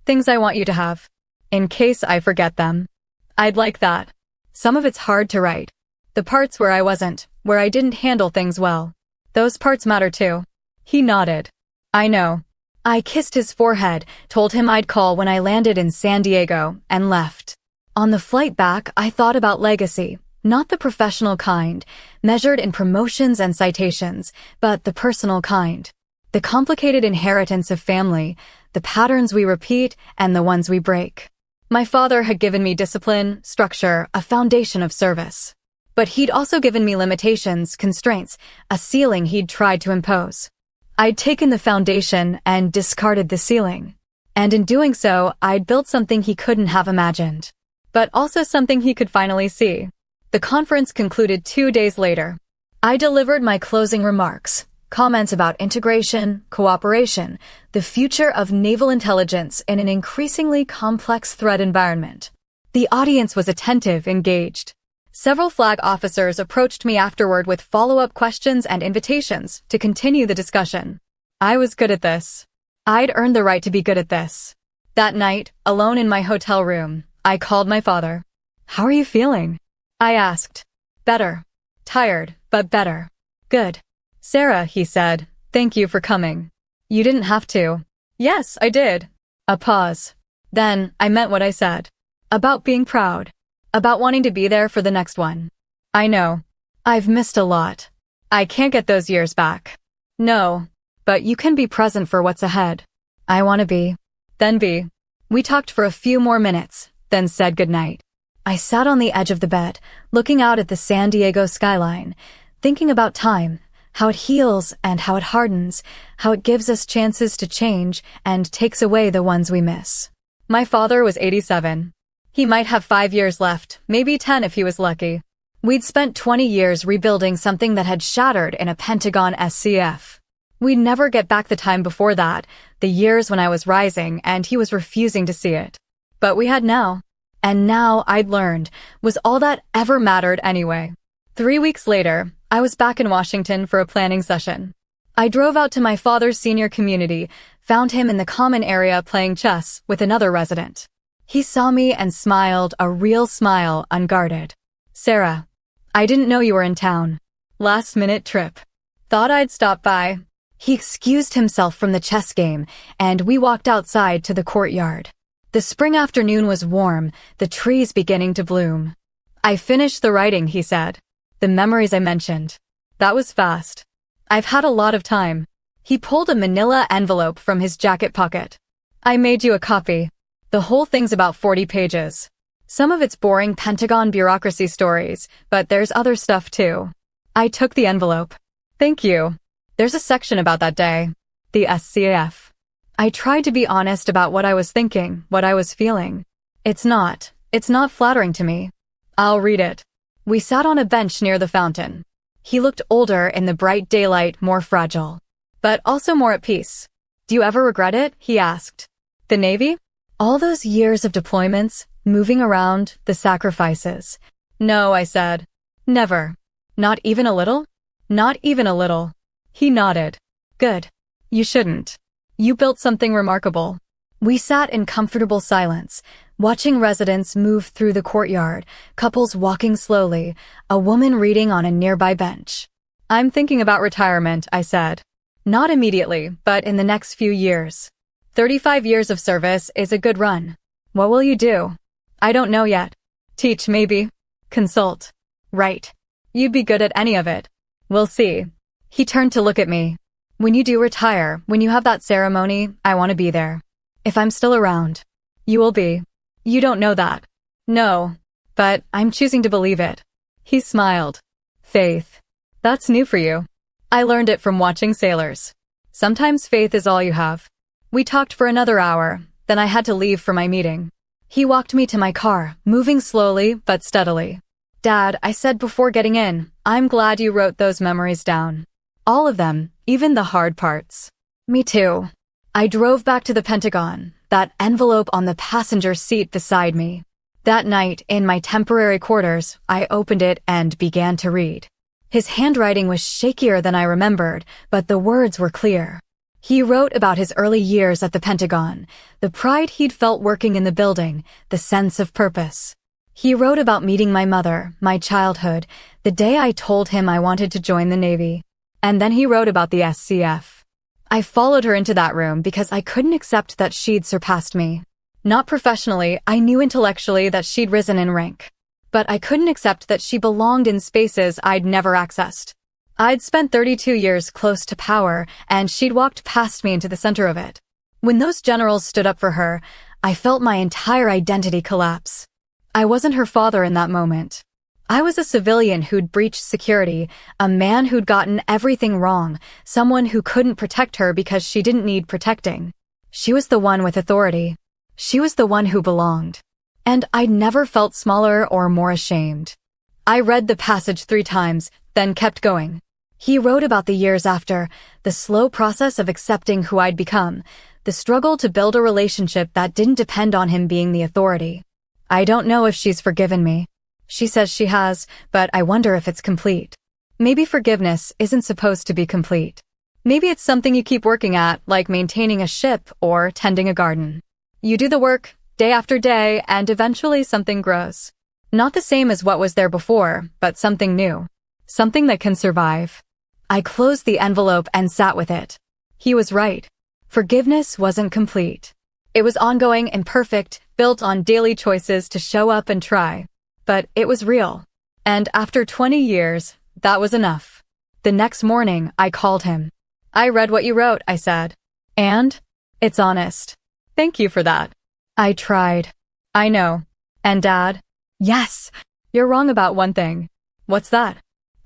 things I want you to have. In case I forget them. I'd like that. Some of it's hard to write. The parts where I wasn't, where I didn't handle things well. Those parts matter too. He nodded. I know. I kissed his forehead, told him I'd call when I landed in San Diego, and left. On the flight back, I thought about legacy, not the professional kind, measured in promotions and citations, but the personal kind. The complicated inheritance of family, the patterns we repeat and the ones we break. My father had given me discipline, structure, a foundation of service. But he'd also given me limitations, constraints, a ceiling he'd tried to impose. I'd taken the foundation and discarded the ceiling. And in doing so, I'd built something he couldn't have imagined. But also something he could finally see. The conference concluded 2 days later. I delivered my closing remarks, comments about integration, cooperation, the future of naval intelligence in an increasingly complex threat environment. The audience was attentive, engaged. Several flag officers approached me afterward with follow-up questions and invitations to continue the discussion. I was good at this. I'd earned the right to be good at this. That night, alone in my hotel room, I called my father. "How are you feeling?" I asked. "Better. Tired, but better." "Good." "Sarah," he said, "thank you for coming." "You didn't have to." "Yes, I did." A pause. Then, I meant what I said. About being proud. About wanting to be there for the next one. "I know. I've missed a lot. I can't get those years back." "No. But you can be present for what's ahead." "I want to be." "Then be." We talked for a few more minutes, then said goodnight. I sat on the edge of the bed, looking out at the San Diego skyline, thinking about time, how it heals and how it hardens, how it gives us chances to change and takes away the ones we miss. My father was 87. He might have 5 years left, maybe 10 if he was lucky. We'd spent 20 years rebuilding something that had shattered in a Pentagon SCF. We'd never get back the time before that, the years when I was rising and he was refusing to see it. But we had now. And now, I'd learned, was all that ever mattered anyway. 3 weeks later, I was back in Washington for a planning session. I drove out to my father's senior community, found him in the common area playing chess with another resident. He saw me and smiled, a real smile, unguarded. "Sarah, I didn't know you were in town. Last-minute trip. Thought I'd stop by." He excused himself from the chess game, and we walked outside to the courtyard. The spring afternoon was warm, the trees beginning to bloom. "I finished the writing," he said. "The memories I mentioned. That was fast. I've had a lot of time." He pulled a manila envelope from his jacket pocket. "I made you a copy. The whole thing's about 40 pages. Some of it's boring Pentagon bureaucracy stories, but there's other stuff too." I took the envelope. "Thank you. There's a section about that day. The SCF." I tried to be honest about what I was thinking, what I was feeling. It's not flattering to me. "I'll read it." We sat on a bench near the fountain. He looked older in the bright daylight, more fragile. But also more at peace. "Do you ever regret it?" he asked. "The Navy? All those years of deployments, moving around, the sacrifices." "No," I said. "Never. Not even a little?" "Not even a little." He nodded. "Good. You shouldn't. You built something remarkable." We sat in comfortable silence, watching residents move through the courtyard, couples walking slowly, a woman reading on a nearby bench. "I'm thinking about retirement," I said. "Not immediately, but in the next few years. 35 years of service is a good run." "What will you do?" "I don't know yet. Teach, maybe. Consult. Write. You'd be good at any of it." "We'll see." He turned to look at me. "When you do retire, when you have that ceremony, I want to be there. If I'm still around." "You will be." "You don't know that." "No. But I'm choosing to believe it." He smiled. "Faith. That's new for you." "I learned it from watching sailors. Sometimes faith is all you have." We talked for another hour, then I had to leave for my meeting. He walked me to my car, moving slowly but steadily. "Dad," I said before getting in, "I'm glad you wrote those memories down. All of them, even the hard parts." "Me too." I drove back to the Pentagon, that envelope on the passenger seat beside me. That night, in my temporary quarters, I opened it and began to read. His handwriting was shakier than I remembered, but the words were clear. He wrote about his early years at the Pentagon, the pride he'd felt working in the building, the sense of purpose. He wrote about meeting my mother, my childhood, the day I told him I wanted to join the Navy. And then he wrote about the SCF. I followed her into that room because I couldn't accept that she'd surpassed me. Not professionally, I knew intellectually that she'd risen in rank. But I couldn't accept that she belonged in spaces I'd never accessed. I'd spent 32 years close to power, and she'd walked past me into the center of it. When those generals stood up for her, I felt my entire identity collapse. I wasn't her father in that moment. I was a civilian who'd breached security, a man who'd gotten everything wrong, someone who couldn't protect her because she didn't need protecting. She was the one with authority. She was the one who belonged. And I'd never felt smaller or more ashamed. I read the passage 3 times, then kept going. He wrote about the years after, the slow process of accepting who I'd become, the struggle to build a relationship that didn't depend on him being the authority. I don't know if she's forgiven me. She says she has, but I wonder if it's complete. Maybe forgiveness isn't supposed to be complete. Maybe it's something you keep working at, like maintaining a ship or tending a garden. You do the work, day after day, and eventually something grows. Not the same as what was there before, but something new. Something that can survive. I closed the envelope and sat with it. He was right. Forgiveness wasn't complete. It was ongoing, imperfect, built on daily choices to show up and try. But it was real. And after 20 years, that was enough. The next morning, I called him. I read what you wrote, I said. And? It's honest. Thank you for that. I tried. I know. And Dad? Yes. You're wrong about one thing. What's that?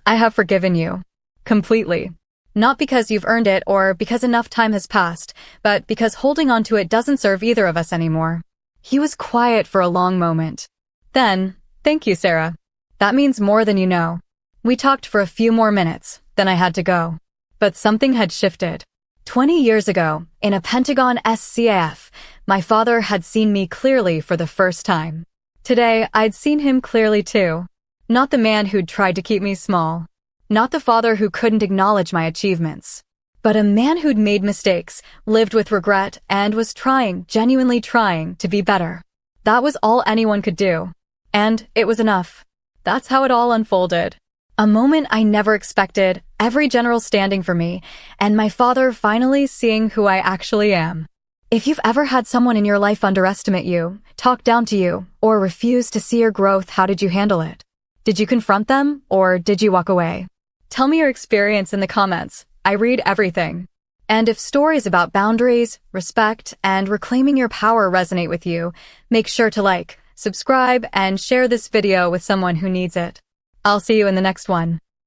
I have forgiven you. Completely. Not because you've earned it or because enough time has passed, but because holding on to it doesn't serve either of us anymore. He was quiet for a long moment. Then, thank you, Sarah. That means more than you know. We talked for a few more minutes, then I had to go. But something had shifted. 20 years ago, in a Pentagon SCAF, my father had seen me clearly for the first time. Today, I'd seen him clearly too. Not the man who'd tried to keep me small. Not the father who couldn't acknowledge my achievements. But a man who'd made mistakes, lived with regret, and was trying, genuinely trying, to be better. That was all anyone could do. And it was enough. That's how it all unfolded. A moment I never expected, every general standing for me, and my father finally seeing who I actually am. If you've ever had someone in your life underestimate you, talk down to you, or refuse to see your growth, how did you handle it? Did you confront them, or did you walk away? Tell me your experience in the comments. I read everything. And if stories about boundaries, respect, and reclaiming your power resonate with you, make sure to like, subscribe, and share this video with someone who needs it. I'll see you in the next one.